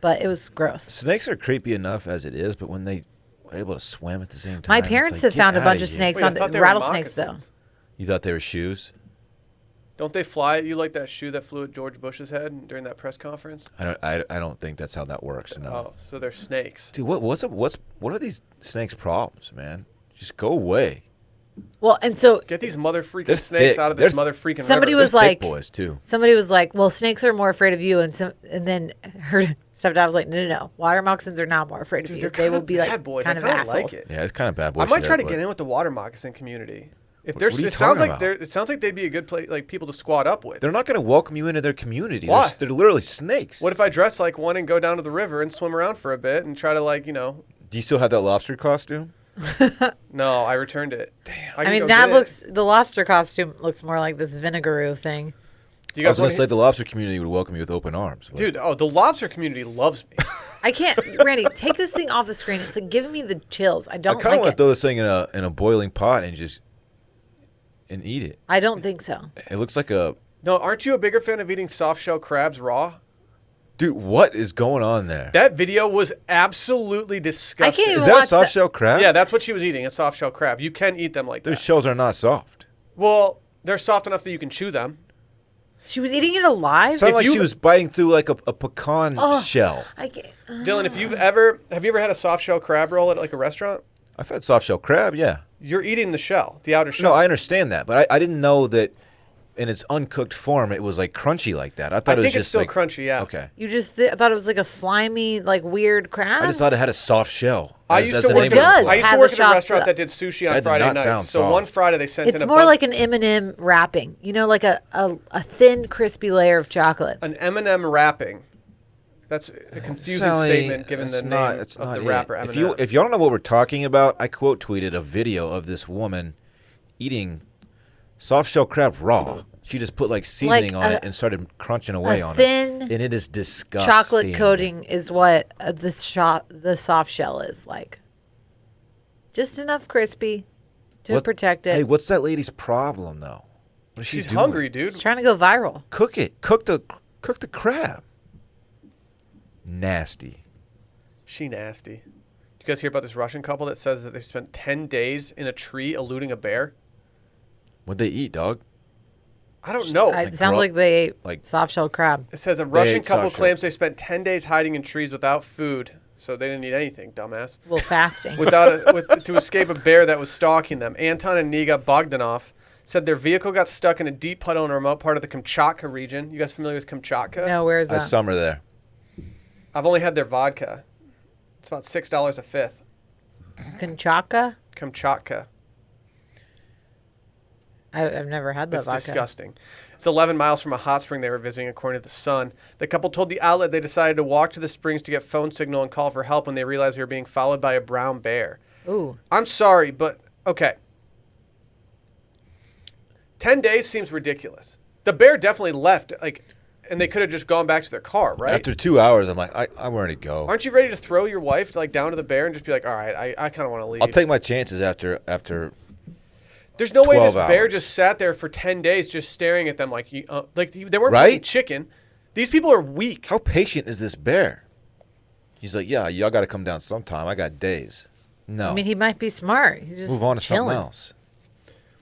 But it was gross. Snakes are creepy enough as it is, but when they are able to swim at the same time. My parents have found a bunch of snakes Wait, I on thought they were rattlesnakes though. moccasins. You thought they were shoes? Don't they fly at you like that shoe that flew at George Bush's head during that press conference? I don't think that's how that works. No. Oh, so they're snakes. Dude, what are these snakes' problems, man? Just go away. Well, and so Get these mother freaking They're snakes thick. out of this There's- mother freaking somebody river. was They're like, thick boys too. somebody was like, "Well, snakes are more afraid of you," and then her stepdad was like, "No. Water moccasins are not more afraid of Dude, you. they're They kinda will be like bad boys. kind I of kinda assholes." like it. Yeah, it's kind of bad boy I might shit, try to but- get in with the water moccasin community. If What there's, are you it sounds talking like about? it sounds like they'd be a good place, like people to squat up with. They're not going to welcome you into their community. Why? They're literally snakes. What if I dress like one and go down to the river and swim around for a bit and try to Do you still have that lobster costume? No, I returned it. Damn. I mean, that looks the lobster costume looks more like this vinegaroo thing. Do you I guys was going want to say the lobster community would welcome you with open arms. but- Dude, the lobster community loves me. I can't, Randy. Take this thing off the screen. It's like giving me the chills. I I don't kind of like want to it. throw this thing in a boiling pot and eat it. I don't think so. It looks like a No, aren't you a bigger fan of eating soft shell crabs raw? dude. What is going on there? That video was absolutely disgusting. I can't even Is that a watch soft that- shell crab? Yeah, that's what she was eating, a soft shell crab. You can eat them like Those that. shells are not soft. Well, they're soft enough that you can chew them. She was eating it alive. Sounded like you- she was biting through like a pecan shell. I can't, Dylan, have you ever had a soft shell crab roll at like a restaurant? I've had soft shell crab, yeah. You're eating the shell, the outer shell. No, I understand that, but I didn't know that in its uncooked form it was like crunchy like that. I thought I it was think it's just still like crunchy, yeah. Okay. you just thought it was like a slimy, like weird crab. I just thought it had a soft shell. I as- used as to the work. name It does. of I used to have work a at a soft restaurant shell. that did sushi That on did Friday not nights. sound So one soft. Friday they sent It's in a more bunch, like an M&M wrapping. Like a thin, crispy layer of chocolate. an M&M wrapping. That's a confusing Sally, statement given the it's name not- it's of not the it. rapper If M&M. you don't know what we're talking about, I quote tweeted a video of this woman eating soft shell crab raw. She just put like seasoning on it and started crunching away on thin it. And it is disgusting. chocolate coating is what the soft shell is like. Just enough crispy to What- protect it. Hey, what's that lady's problem though? What is she She's doing? hungry, dude. It's trying to go viral. Cook it. Cook the crab. Nasty. She nasty. You guys hear about this Russian couple that says that they spent 10 days in a tree eluding a bear? What'd they eat, dog? I don't know. It sounds like they ate like- soft shell crab. It says a Russian ate couple soft shell. claims they spent 10 days hiding in trees without food, so they didn't eat anything, dumbass. Well, fasting. To escape a bear that was stalking them. Anton and Niga Bogdanov said their vehicle got stuck in a deep puddle in a remote part of the Kamchatka region. You guys familiar with Kamchatka? No, where is I that? summer there. I've only had their vodka. It's about $6 a fifth. Kamchatka? Kamchatka. I've never had that It's vodka. disgusting. It's 11 miles from a hot spring they were visiting, according to The Sun. The couple told the outlet they decided to walk to the springs to get phone signal and call for help when they realized they were being followed by a brown bear. Ooh. I'm sorry, but okay. 10 days seems ridiculous. The bear definitely left, and they could have just gone back to their car, right? After 2 hours, I'm like, I'm ready to go. Aren't you ready to throw your wife down to the bear and just be like, all right, I kind of want to leave? I'll take my chances after. There's no way this 12 bear hours. just sat there for 10 days just staring at them they weren't Right? eating chicken. These people are weak. How patient is this bear? He's like, yeah, y'all got to come down sometime. I got days. No. I mean, he might be smart. He's just Move on to chilling. something else.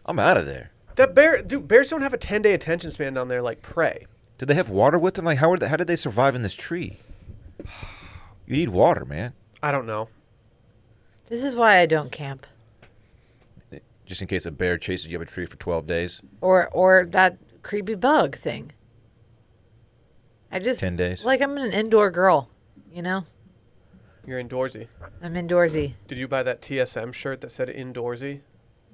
I'm out of there. That bear, dude, bears don't have a 10-day attention span down there like prey. Did they have water with them? Like, how did they survive in this tree? You need water, man. I don't know. This is why I don't camp. Just in case a bear chases you up a tree for 12 days. Or that creepy bug thing. I just 10 days. Like I'm an indoor girl, you know? You're indoorsy. I'm indoorsy. Did you buy that TSM shirt that said indoorsy?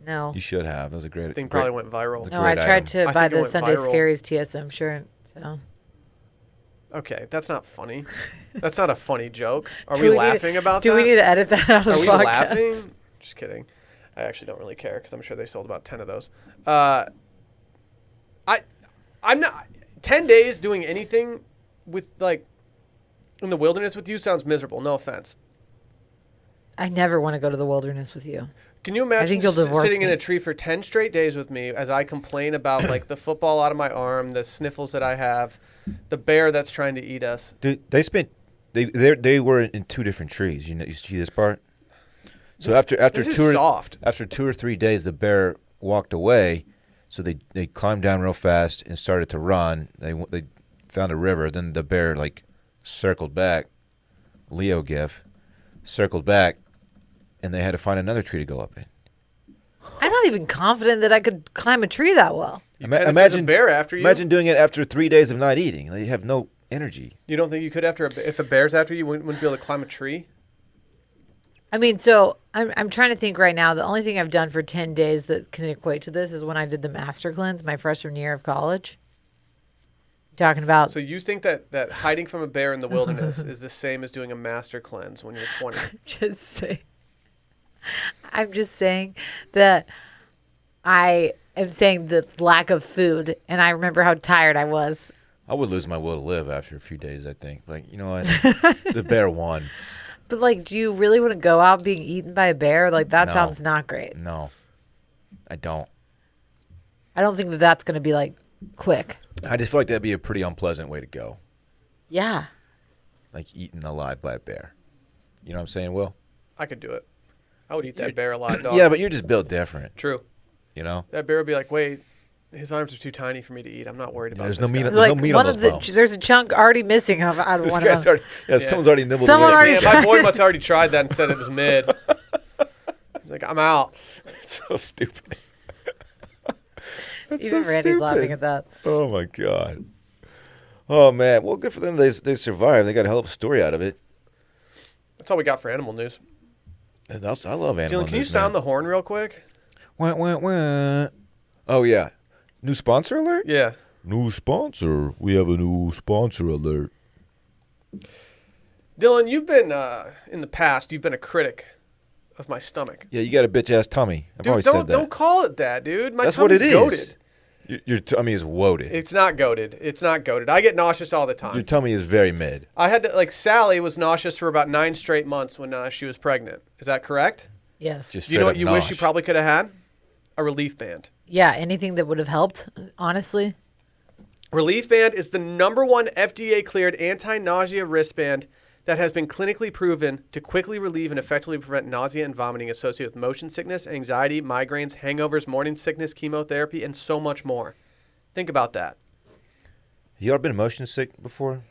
No. You should have. That was a great. Thing probably went viral. No, I great tried item. to I buy think it the went Sunday viral. Scaries TSM shirt. So Okay, that's not funny. That's not a funny joke. Are Do we we need laughing to- about Do that? we need to edit that out of Are the we podcast? laughing? Just kidding. I actually don't really care because I'm sure they sold about 10 of those. I'm not 10 days doing anything with like in the wilderness with you sounds miserable. No offense. I never want to go to the wilderness with you. Can you imagine think you'll divorce sitting in me. a tree for 10 straight days with me as I complain about like the football out of my arm, the sniffles that I have, the bear that's trying to eat us? Dude, they were in 2 different trees. You see this part? So after This is soft. after 2 or 3 days, the bear walked away. So they climbed down real fast and started to run. They found a river. Then the bear like circled back. Leo gif circled back, and they had to find another tree to go up in. I'm not even confident that I could climb a tree that well. And if there's a Imagine bear after you. Imagine doing it after 3 days of not eating. They have no energy. You don't think you could if a bear's after you wouldn't be able to climb a tree? I mean, so I'm trying to think right now. The only thing I've done for 10 days that can equate to this is when I did the master cleanse my freshman year of college. Talking about So you think that hiding from a bear in the wilderness is the same as doing a master cleanse when you're 20? just say I'm just saying that I am saying the lack of food, and I remember how tired I was. I would lose my will to live after a few days, I think. Like, you know what? The bear won. But like, do you really want to go out being eaten by a bear? Like that No. sounds not great. No, I don't. I don't think that that's going to be like quick. I just feel like that'd be a pretty unpleasant way to go. Yeah. Like eaten alive by a bear. You know what I'm saying, Will? I could do it. I would eat that bear alive, dog. Yeah, but you're just built different. True. You know? That bear would be like, wait, his arms are too tiny for me to eat. I'm not worried about There's this no meat. guy. There's Like no meat one on of those the bones. there's a chunk already missing out of This one guy's of them. already. Yeah, someone's already nibbled Someone away. already Yeah, my boy must have already tried that and said it was mid. He's like, I'm out. It's so stupid. That's Even so Randy's stupid. laughing at that. Oh my god. Oh man. Well, good for them. They survived. They got a hell of a story out of it. That's all we got for animal news. And I love animals. Dylan, can you sound the horn real quick? Wah, wah, wah. Oh yeah. New sponsor alert? Yeah. New sponsor. We have a new sponsor alert. Dylan, you've been, in the past, you've been a critic of my stomach. Yeah, you got a bitch ass tummy. I've Dude, always said that. don't call it that, dude. My That's what it tummy's is. goated. Your tummy is woated. It's not goated. It's not goated. I get nauseous all the time. Your tummy is very mid. I had to, like, Sally was nauseous for about 9 straight months when she was pregnant. Is that correct? Yes. Just Do you know what straight you up wish you nosh. probably could have had? A relief band. Yeah, anything that would have helped, honestly. Relief Band is the #1 FDA-cleared anti-nausea wristband that has been clinically proven to quickly relieve and effectively prevent nausea and vomiting associated with motion sickness, anxiety, migraines, hangovers, morning sickness, chemotherapy, and so much more. Think about that. You ever been motion sick before?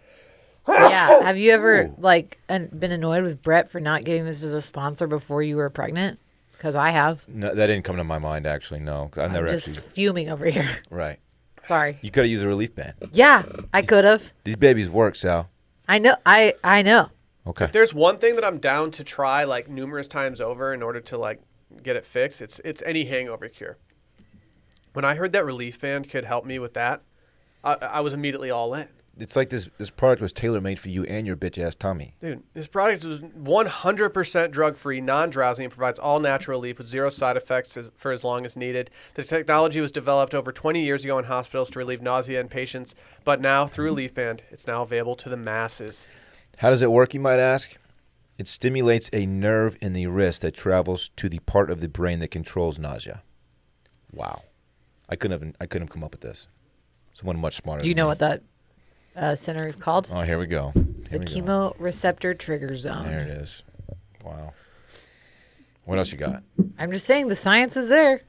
Yeah. Have you ever Ooh. been annoyed with Brett for not getting this as a sponsor before you were pregnant? Because I have. No, that didn't come to my mind actually. No, I never I'm just actually. fuming over here. Right. Sorry. You could have used a relief band. Yeah, I could have. These babies work, Sal. I know. I know. Okay. If there's one thing that I'm down to try like numerous times over in order to like get it fixed, it's any hangover cure. When I heard that Relief Band could help me with that, I was immediately all in. It's like this product was tailor made for you and your bitch ass tummy. Dude, this product is 100% drug-free, non-drowsy, and provides all natural relief with 0 side effects for as long as needed. The technology was developed over 20 years ago in hospitals to relieve nausea in patients, but now, through Relief Band, it's now available to the masses. How does it work, you might ask? It stimulates a nerve in the wrist that travels to the part of the brain that controls nausea. Wow. I couldn't have come up with this. Someone much smarter Do you than know me. what that center is called. Oh, here we go. The chemoreceptor trigger zone. There it is. Wow. What else you got? I'm just saying the science is there.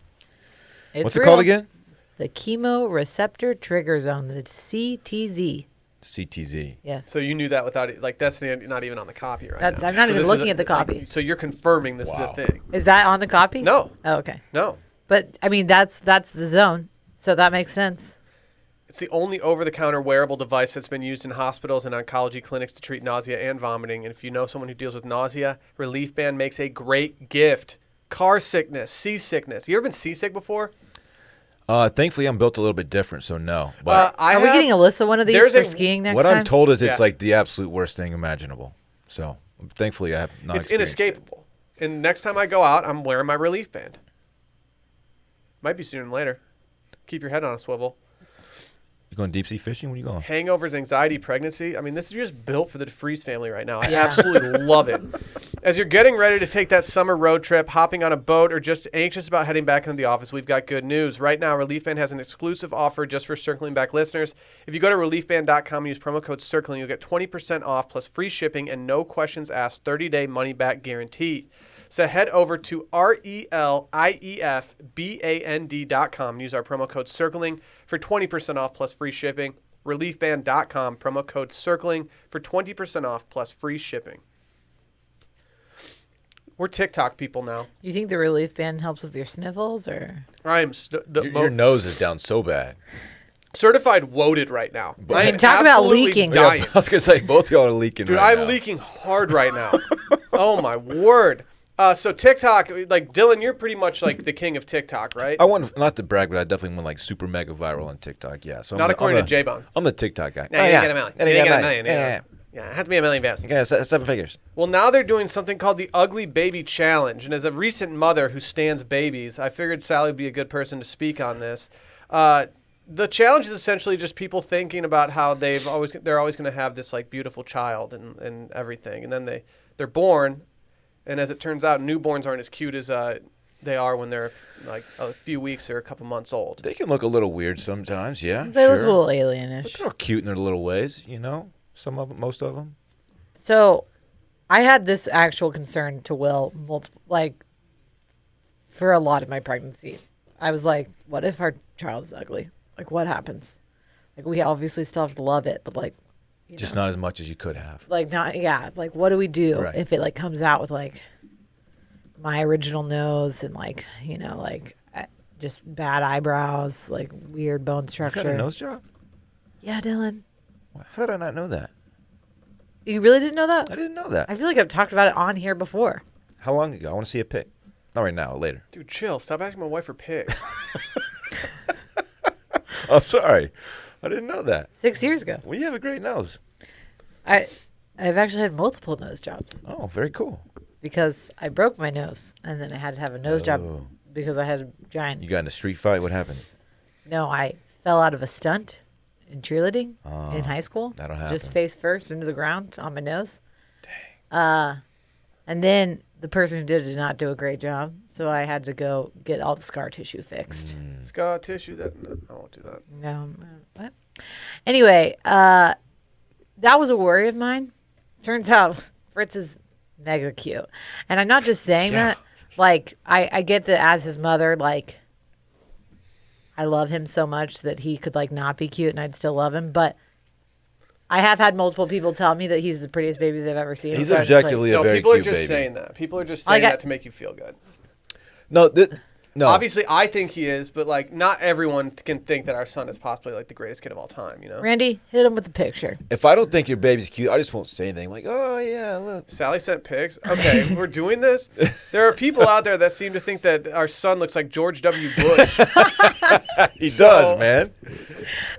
It's What's it real. called again? The chemoreceptor trigger zone. The CTZ. CTZ. Yes. So you knew that without it, like that's not even on the copy right now. I'm not even this looking is at the copy. So you're confirming this Wow. is a thing. Is that on the copy? No. Oh, okay. No. But I mean, that's the zone, so that makes sense. It's the only over-the-counter wearable device that's been used in hospitals and oncology clinics to treat nausea and vomiting. And if you know someone who deals with nausea, Relief Band makes a great gift. Car sickness, seasickness. You ever been seasick before? Thankfully, I'm built a little bit different, so no. But Are we getting Alyssa one of these for skiing next what time? I'm told is it's Yeah. like the absolute worst thing imaginable. So thankfully, I have not. It's experienced inescapable. And next time I go out, I'm wearing my Relief Band. Might be sooner than later. Keep your head on a swivel. You going deep sea fishing? Where are you going? Hangovers, anxiety, pregnancy. I mean, this is just built for the DeFreeze family right now. I Yeah. absolutely love it. As you're getting ready to take that summer road trip, hopping on a boat, or just anxious about heading back into the office, we've got good news. Right now, Relief Band has an exclusive offer just for Circling Back listeners. If you go to reliefband.com and use promo code CIRCLING, you'll get 20% off plus free shipping and no questions asked, 30-day money-back guaranteed. So head over to reliefband.com and use our promo code CIRCLING for 20% off plus free shipping. Reliefband.com, promo code CIRCLING for 20% off plus free shipping. We're TikTok people now. You think the Relief Band helps with your sniffles, or? Your nose is down so bad. Certified woaded right now. I mean, talk about absolutely leaking. dying. I was gonna say both y'all are leaking. Dude, right I'm now. leaking hard right now. Oh my word. So TikTok, like Dillon, you're pretty much like the king of TikTok, right? I want not to brag, but I definitely went like super mega viral on TikTok. Yeah, so Not according to J-Bone. I'm the TikTok guy. No, you didn't get a million. You didn't get a million. Yeah, Yeah, it had to be a million views. yeah, 7 figures. Well, now they're doing something called the Ugly Baby Challenge. And as a recent mother who stands babies, I figured Sally would be a good person to speak on this. The challenge is essentially just people thinking about how they're always going to have this like beautiful child and everything. And then they're born. And as it turns out, newborns aren't as cute as they are when they're like a few weeks or a couple months old. They can look a little weird sometimes. Yeah, They look a sure. little alienish. They're all cute in their little ways, you know. Some of them, most of them. So, I had this actual concern to Will for a lot of my pregnancy. I was like, what if our child is ugly? Like, what happens? Like, we obviously still have to love it, but like, Just not as much as you could have. like like what do we do Right. if it like comes out with like my original nose and like, just bad eyebrows, like weird bone You structure. got a nose job? Yeah, Dylan. How did I not know that? You really didn't know that? I didn't know that. I feel like I've talked about it on here before. How long ago? I want to see a pic. Not right now, later. Dude, chill. Stop asking my wife for pics. I'm sorry. I didn't know that. 6 years ago. Well, you have a great nose. I've actually had multiple nose jobs Oh, very cool. because I broke my nose and then I had to have a nose job because I had a giant. You got in a street fight? What happened? No, I fell out of a stunt in cheerleading in high school. that'll Just happen. face first into the ground on my nose. Dang. And then the person who did not do a great job, so I had to go get all the scar tissue fixed. Scar tissue. No, I won't do that. No, what? Anyway, that was a worry of mine. Turns out Fritz is mega cute, and I'm not just saying that. Like, I get that as his mother, like, I love him so much that he could like not be cute and I'd still love him. But I have had multiple people tell me that he's the prettiest baby they've ever seen. He's So I'm just like- objectively a No, very people are cute just baby. saying that. People are just saying that to make you feel good. No, no. Obviously, I think he is, but like, not everyone can think that our son is possibly like the greatest kid of all time. You know, Randy, hit him with the picture. If I don't think your baby's cute, I just won't say anything. Like, oh yeah, look. Sally sent pics. Okay, we're doing this. There are people out there that seem to think that our son looks like George W. Bush. He does, man.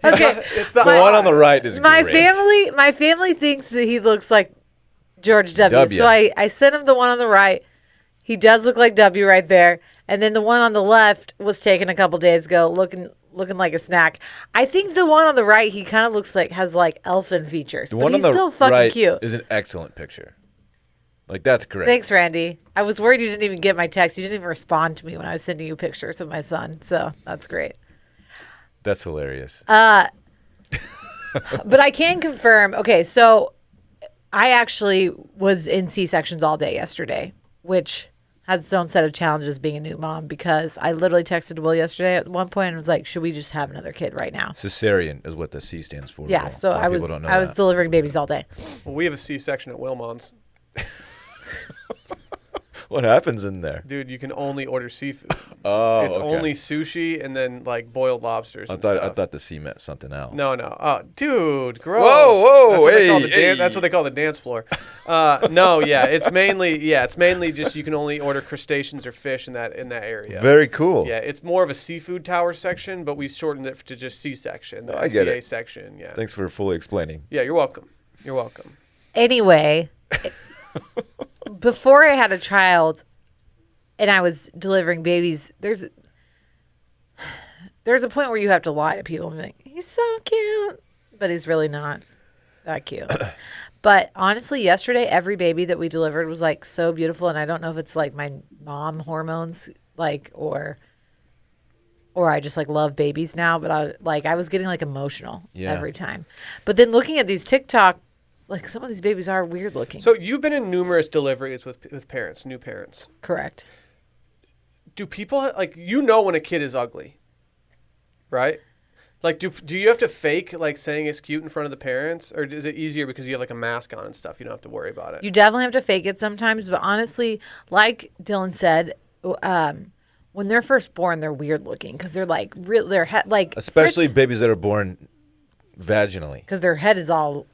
Okay, It's the The one on the right is my great. family thinks that he looks like George W. W. So I sent him the one on the right. He does look like W right there. And then the one on the left was taken a couple days ago, looking like a snack. I think the one on the right, he kind of looks like has like elfin features, The but one he's on the still fucking right cute. is an excellent picture. Like, that's great. Thanks, Randy. I was worried you didn't even get my text. You didn't even respond to me when I was sending you pictures of my son. So that's great. That's hilarious. But I can confirm. Okay, so I actually was in C-sections all day yesterday, which has its own set of challenges being a new mom, because I literally texted Will yesterday at one point and was like, should we just have another kid right now? Cesarean is what the C stands for. Yeah, Will. so A lot I of was people don't know I was that. delivering babies all day. Well, we have a C-section at Wilmot's. What happens in there? Dude, you can only order seafood. Oh, It's okay. only sushi and then like boiled lobsters. I And thought stuff. the C meant something else. No. Oh, dude, gross. Whoa, That's what they call the hey. That's what they call the dance floor. No, yeah, it's mainly just you can only order crustaceans or fish in that area. Very cool. Yeah, it's more of a seafood tower section, but we shortened it to just C section. The I get CA it. section. Yeah. Thanks for fully explaining. Yeah, you're welcome. You're welcome. Anyway, before I had a child and I was delivering babies, there's a point where you have to lie to people and be like, he's so cute, but he's really not that cute. But honestly, yesterday, every baby that we delivered was like so beautiful. And I don't know if it's like my mom hormones, like, or I just like love babies now, but I was getting like emotional every time. But then looking at these TikTok, like some of these babies are weird looking. So you've been in numerous deliveries with parents, new parents. Correct. Do people like when a kid is ugly, right? Like, do you have to fake like saying it's cute in front of the parents, or is it easier because you have like a mask on and stuff? You don't have to worry about it. You definitely have to fake it sometimes, but honestly, like Dillon said, when they're first born, they're weird looking because they're like Especially babies that are born vaginally. because their head is all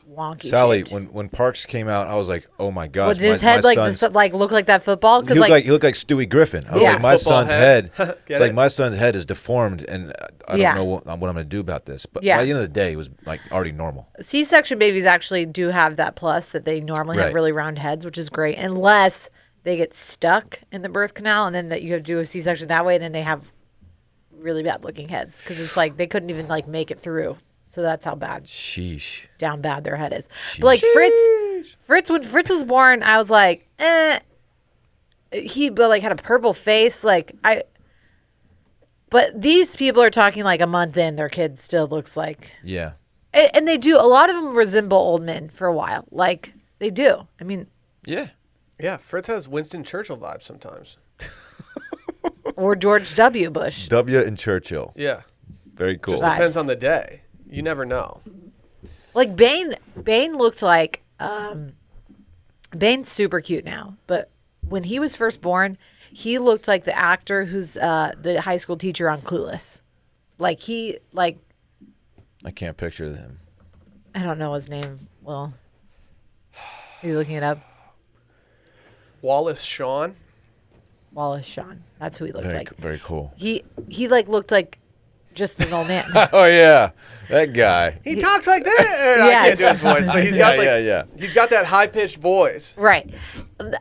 wonky. Sally, shaped. when Parks came out, I was like, "Oh my gosh!" Was his head like look like that football? He Because looked like Stewie Griffin. I was Yeah. like, my Football son's head. head. Get It's like it? my son's head is deformed, and I Yeah. don't know what I'm going to do about this. But Yeah. by the end of the day, it was like already normal. C-section babies actually do have that plus that they normally have Right. really round heads, which is great, unless they get stuck in the birth canal and then that you have to do a C-section that way, and then they have really bad looking heads because it's like they couldn't even like make it through. So that's how Sheesh. down bad their head is. But like Fritz, when Fritz was born, I was like, he like had a purple face, but these people are talking like a month in, their kid still looks like, Yeah. and they do. A lot of them resemble old men for a while, like they do. I mean, Yeah. Yeah, Fritz has Winston Churchill vibes sometimes. or George W. Bush. W and Churchill. Yeah, Very cool. just Vibes. depends on the day. You never know. Like Bane looked like Bane's super cute now, but when he was first born, he looked like the actor who's the high school teacher on Clueless. Like I can't picture him. I don't know his name. Well, are you looking it up? Wallace Shawn. Wallace Shawn. That's who he looked like. Very cool. He like looked like just an old man. Oh yeah, that guy. He talks like that. I Yeah. can't do his voice, but he's got Yeah. he's got that high pitched voice. Right.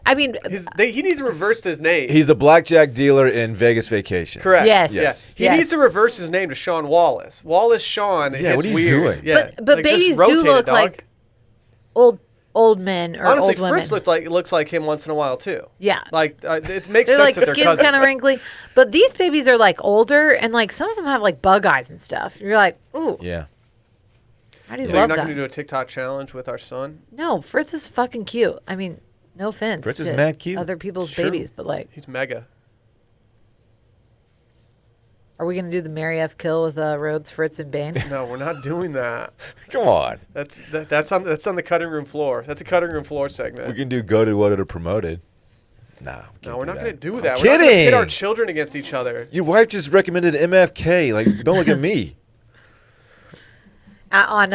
I mean, He needs to reverse his name. He's the blackjack dealer in Vegas Vacation. Correct. Yes. Yes. He Yes. needs to reverse his name to Sean Wallace. Wallace Shawn. Yeah, It's what are you weird. doing? Yeah. but Like, just babies do rotate it, look dog. like old men or Honestly, old women. Fritz looks like him once in a while too. Yeah. Like it makes They're sense like that they're skin's cousins. kind of wrinkly, but these babies are like older and like some of them have like bug eyes and stuff. You're like, ooh, Yeah. how do you So you're love not that? going to do a TikTok challenge with our son? No, Fritz is fucking cute. I mean, no offense Fritz is to mad cute. other people's It's true. babies, but like, He's mega. are we gonna do the Mary F. Kill with Rhodes, Fritz, and Bane? No, we're not doing that. Come on. That's on the cutting room floor. That's a cutting room floor segment. We can do go to what are promoted. Nah. No, we're not going to do I'm that. We're not going to kidding. pit our children against each other. Your wife just recommended MFK. Like, don't look at me. On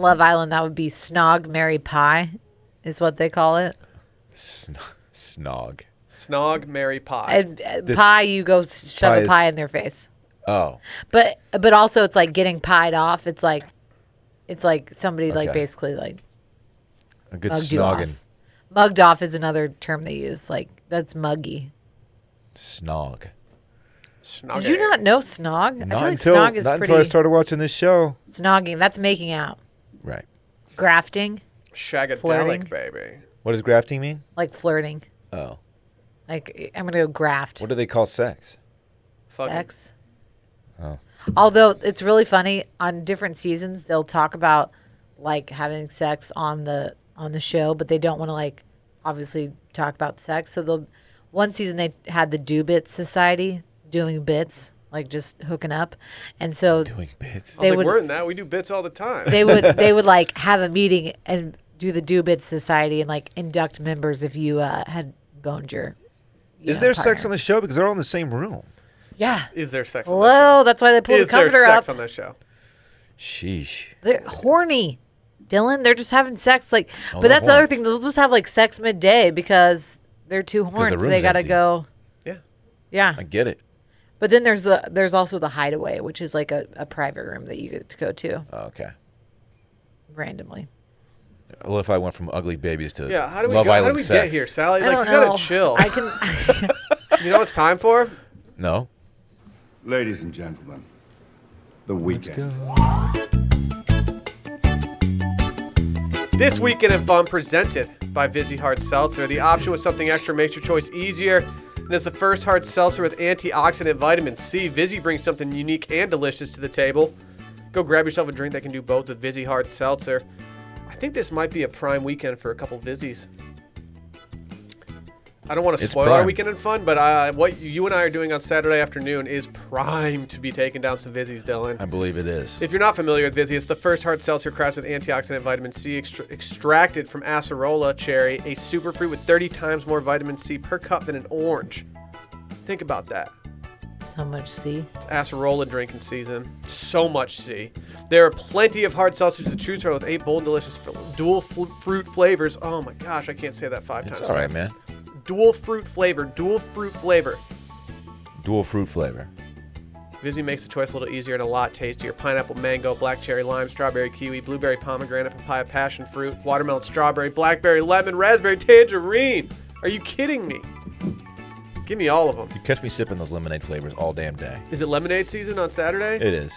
Love Island, that would be Snog, Mary Pie, is what they call it. Snog. Snog, marry, pie. And This- pie, you go shove pie a pie is- in their face. Oh. But also it's like getting pied off. It's like somebody like Okay. basically like A good mugged you snogging. off. Mugged off is another term they use. Like that's muggy. Snog. Snog. Did you not know snog? I Not feel like until snog is not pretty until I started watching this show. snogging. That's making out. Right. Grafting, Shagadelic, Flirting. baby. What does grafting mean? like flirting. Oh. Like I'm gonna go graft. What do they call sex? Fucking. Sex. Although it's really funny, on different seasons they'll talk about like having sex on the show, but they don't want to like obviously talk about sex. So one season they had the Do Bits Society doing bits, like just hooking up, and so Doing bits. We're in that. We do bits all the time. they would like have a meeting and do the Do Bits Society and like induct members if you had boned your. Is there sex on the show? Because they're all in the same room. Yeah. Is there sex on the show? Well, that's why they pulled the comforter Is there sex up. on that show? Sheesh. They're horny, Dylan. They're just having sex but they're that's the other horny. thing. They'll just have like sex midday because they're too horny. the So they room's gotta empty. go. Yeah. Yeah. I get it. But then there's also the hideaway, which is like a private room that you get to go to Okay. randomly. Well, if I went from ugly babies to Yeah. How do we Love go? How Island do we sex. get here, Sally? I Like, don't you know. gotta chill. I can. You know what it's time for? No. Ladies and gentlemen, the weekend. This Weekend in Fun presented by Vizzy Hard Seltzer. The option with something extra makes your choice easier. And it's the first hard seltzer with antioxidant vitamin C. Vizzy brings something unique and delicious to the table. Go grab yourself a drink that can do both with Vizzy Hard Seltzer. I think this might be a prime weekend for a couple Vizzies. I don't want to It's spoil our prime. Weekend in Fun, but what you and I are doing on Saturday afternoon is prime to be taking down some Vizzies, Dylan. I believe it is. If you're not familiar with Vizzy, it's the first hard seltzer crafted with antioxidant vitamin C extracted from acerola cherry, a superfruit with 30 times more vitamin C per cup than an orange. Think about that. So much C. It's acerola drinking season. So much C. There are plenty of hard seltzers to choose from with 8 bold and delicious dual fruit flavors. Oh my gosh, I can't say that 5 It's times. all right, man. Dual fruit flavor. Dual fruit flavor. Dual fruit flavor. Vizzy makes the choice a little easier and a lot tastier. Pineapple, mango, black cherry, lime, strawberry, kiwi, blueberry, pomegranate, papaya, passion fruit, watermelon, strawberry, blackberry, lemon, raspberry, tangerine. Are you kidding me? Give me all of them. You catch me sipping those lemonade flavors all damn day. Is it lemonade season on Saturday? It is.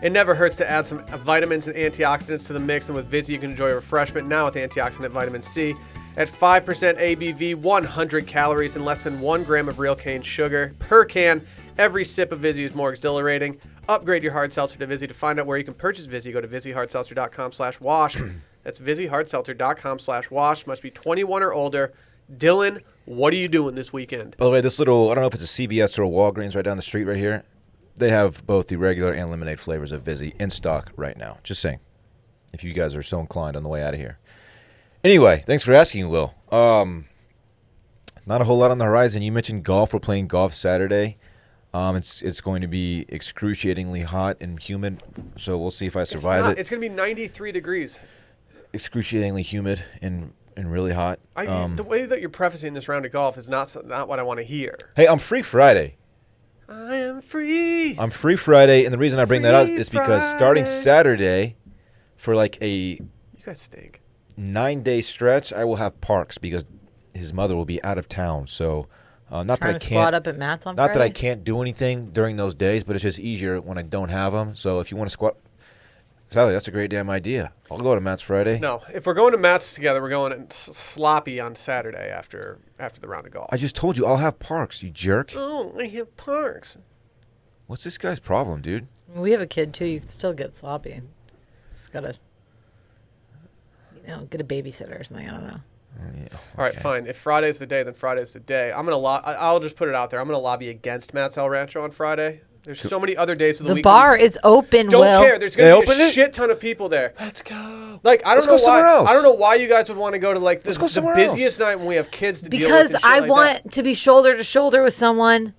It never hurts to add some vitamins and antioxidants to the mix, and with Vizzy you can enjoy refreshment now with antioxidant vitamin C. At 5% ABV, 100 calories, and less than 1 gram of real cane sugar per can, every sip of Vizzy is more exhilarating. Upgrade your hard seltzer to Vizzy. To find out where you can purchase Vizzy, go to VizzyHardSeltzer.com/wash. That's VizzyHardSeltzer.com/wash. Must be 21 or older. Dylan, what are you doing this weekend? By the way, this little, I don't know if it's a CVS or a Walgreens right down the street right here. They have both the regular and lemonade flavors of Vizzy in stock right now. Just saying. If you guys are so inclined on the way out of here. Anyway, thanks for asking, Will. Not a whole lot on the horizon. You mentioned golf. We're playing golf Saturday. It's going to be excruciatingly hot and humid, so we'll see if I survive it. It's going to be 93 degrees. Excruciatingly humid and really hot. The way that you're prefacing this round of golf is not what I want to hear. Hey, I'm free Friday. I am free. I'm free Friday, and the reason I bring that up Free is because starting Friday. Saturday, for like a You guys stink. 9-day stretch, I will have Parks because his mother will be out of town. So, not that Trying I to squat can't. up at Matt's on Not that I Friday? can't do anything during those days, but it's just easier when I don't have them. So if you want to squat, Sally, that's a great damn idea. I'll go to Matt's Friday. No, if we're going to Matt's together, we're going sloppy on Saturday after the round of golf. I just told you I'll have Parks, you jerk. Oh, I have Parks. What's this guy's problem, dude? We have a kid too. You can still get sloppy. Just gotta, get a babysitter or something. I don't know. Yeah, All right, okay. fine. If Friday's the day, then Friday's the day. I'll just put it out there. I'm gonna lobby against Matt's El Rancho on Friday. There's so many other days of the The week. bar is open, Don't Will. care. There's They gonna be opened a it? shit ton of people there. Let's go. Like I Let's don't go know why. somewhere else. I don't know why you guys would want to go to like the somewhere busiest else. night when we have kids to deal with. Because and shit I like want to be shoulder to shoulder with someone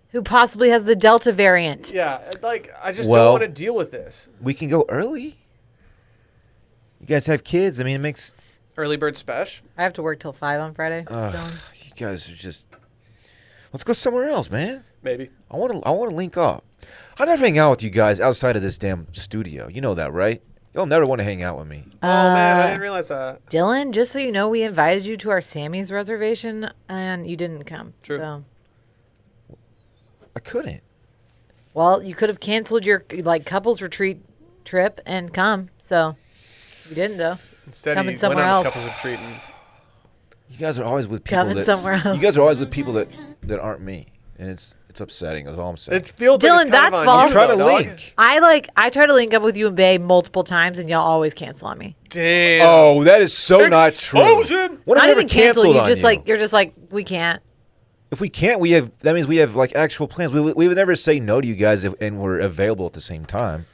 who possibly has the Delta variant. that. Yeah, like I just Well- don't want to deal with this. We can go early. You guys have kids. I mean, it makes Early bird special. I have to work till 5 on Friday. you guys are just. Let's go somewhere else, man. Maybe. I want to link up. I never hang out with you guys outside of this damn studio. You know that, right? You'll never want to hang out with me. Oh man, I didn't realize that. Dylan, just so you know, we invited you to our Sammy's reservation and you didn't come. True. So, I couldn't. well, you could have canceled your couples retreat trip and come. So, you didn't though. Instead, Coming he went somewhere on this else. couples retreat. And You guys are always with people Coming that. somewhere else. You guys are always with people that aren't me, and it's It's upsetting. That's all I'm saying. It feels Dylan, like it's kind that's of on false. you, I'm trying to though, dog. link. I try to link up with you and Bae multiple times, and y'all always cancel on me. Damn. Oh, that is so not true. Explosion! When have Not I ever even cancel. canceled You on just you? like you're just like we can't. If we can't, that means we have like actual plans. We would never say no to you guys and we're available at the same time.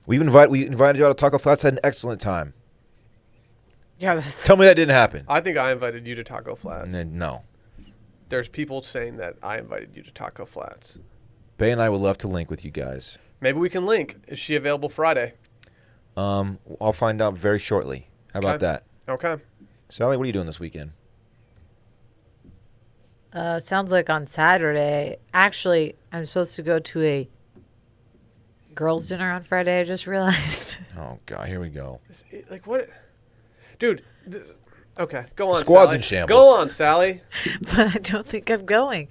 We invited you out to Taco Flats, had an excellent time. Yeah. Tell me that didn't happen. I think I invited you to Taco Flats. And then, no. There's people saying that I invited you to Taco Flats. Bay and I would love to link with you guys. Maybe we can link. Is she available Friday? I'll find out very shortly. How about that? Okay. Sally, what are you doing this weekend? Sounds like on Saturday. Actually, I'm supposed to go to a girls' dinner on Friday. I just realized. Oh, God, here we go. Like what? Dude. Okay, go on, Squad's Sally. in shambles. Go on, Sally. But I don't think I'm going.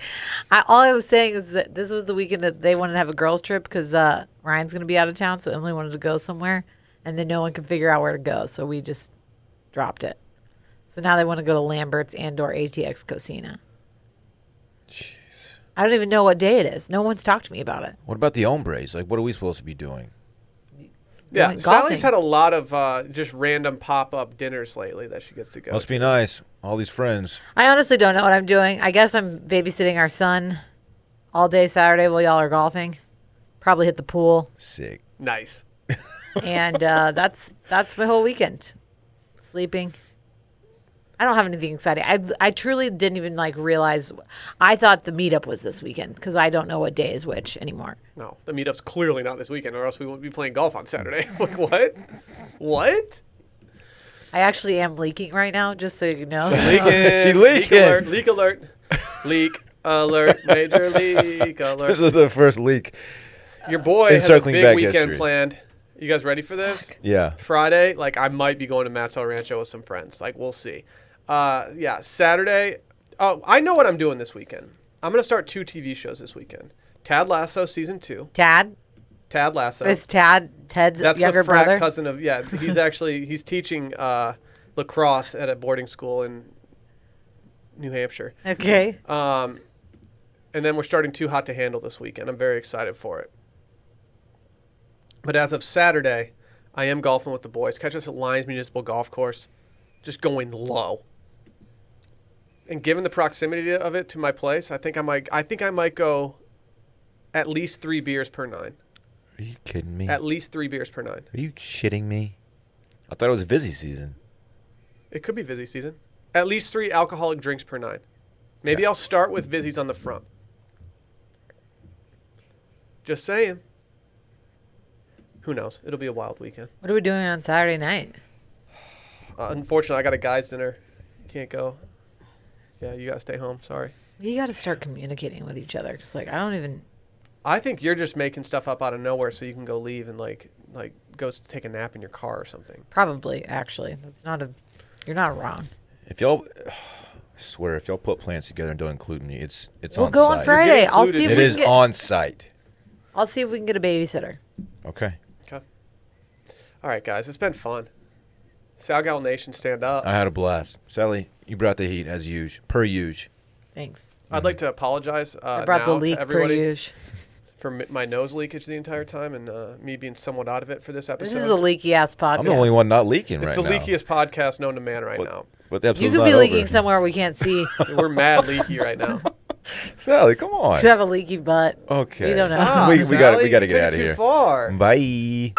All I was saying is that this was the weekend that they wanted to have a girls' trip because Ryan's going to be out of town, so Emily wanted to go somewhere, and then no one could figure out where to go, so we just dropped it. So now they want to go to Lambert's and/or ATX Cocina. Jeez. I don't even know what day it is. No one's talked to me about it. What about the hombres? Like, what are we supposed to be doing? Yeah, Going Sally's golfing. had a lot of just random pop-up dinners lately that she gets to go Must to. be nice. All these friends. I honestly don't know what I'm doing. I guess I'm babysitting our son all day Saturday while y'all are golfing. Probably hit the pool. Sick. Nice. And that's my whole weekend. Sleeping. I don't have anything exciting. I truly didn't even realize. I thought the meetup was this weekend because I don't know what day is which anymore. No, the meetup's clearly not this weekend, or else we wouldn't be playing golf on Saturday. Like, what? What? I actually am leaking right now, just so you know. Leaking. She Leak leaking. alert. Leak alert. Leak alert. Major leak alert. This was the first leak. Your boy In has a circling big back weekend history. planned. You guys ready for this? Yeah. Friday, I might be going to Matt's El Rancho with some friends. We'll see. Yeah, Saturday. Oh, I know what I'm doing this weekend. I'm gonna start 2 TV shows this weekend. Tad Lasso season 2. Tad? Tad Lasso. Is Ted's That's younger the frat brother? cousin of he's teaching lacrosse at a boarding school in New Hampshire. Okay. And then we're starting Too Hot to Handle this weekend. I'm very excited for it. But as of Saturday, I am golfing with the boys. Catch us at Lyons Municipal Golf Course. Just going low. And given the proximity of it to my place, I think I might go at least 3 beers per 9. Are you kidding me? At least 3 beers per 9. Are you shitting me? I thought it was busy season. It could be Vizzy season. At least 3 alcoholic drinks per 9. Maybe Okay. I'll start with Vizzies on the front. Just saying. Who knows? It'll be a wild weekend. What are we doing on Saturday night? Unfortunately, I got a guy's dinner. Can't go. Yeah, you gotta stay home. Sorry. You got to start communicating with each other. Because, I don't even... I think you're just making stuff up out of nowhere so you can go leave and go take a nap in your car or something. Probably, actually. That's not a... You're not wrong. If y'all, I swear, if y'all put plans together and don't include me, it's We'll on go site. on Friday. I'll included. see if It we is can get... on site. I'll see if we can get a babysitter. Okay. Okay. All right, guys. It's been fun. Salgal Nation, stand up. I had a blast. Sally, you brought the heat as usual. Per usual. Thanks. I'd like to apologize I brought the now leak to per everybody usual. for my nose leakage the entire time and me being somewhat out of it for this episode. This is a leaky ass podcast. I'm the only one not leaking It's right the now. leakiest podcast known to man right now. But the You episode's could not be leaking over. somewhere we can't see. You We're mad leaky right now. Sally, come on. should have a leaky butt. Okay. We don't know. Stop, we got Sally. to You get took out it of too here. far. Bye.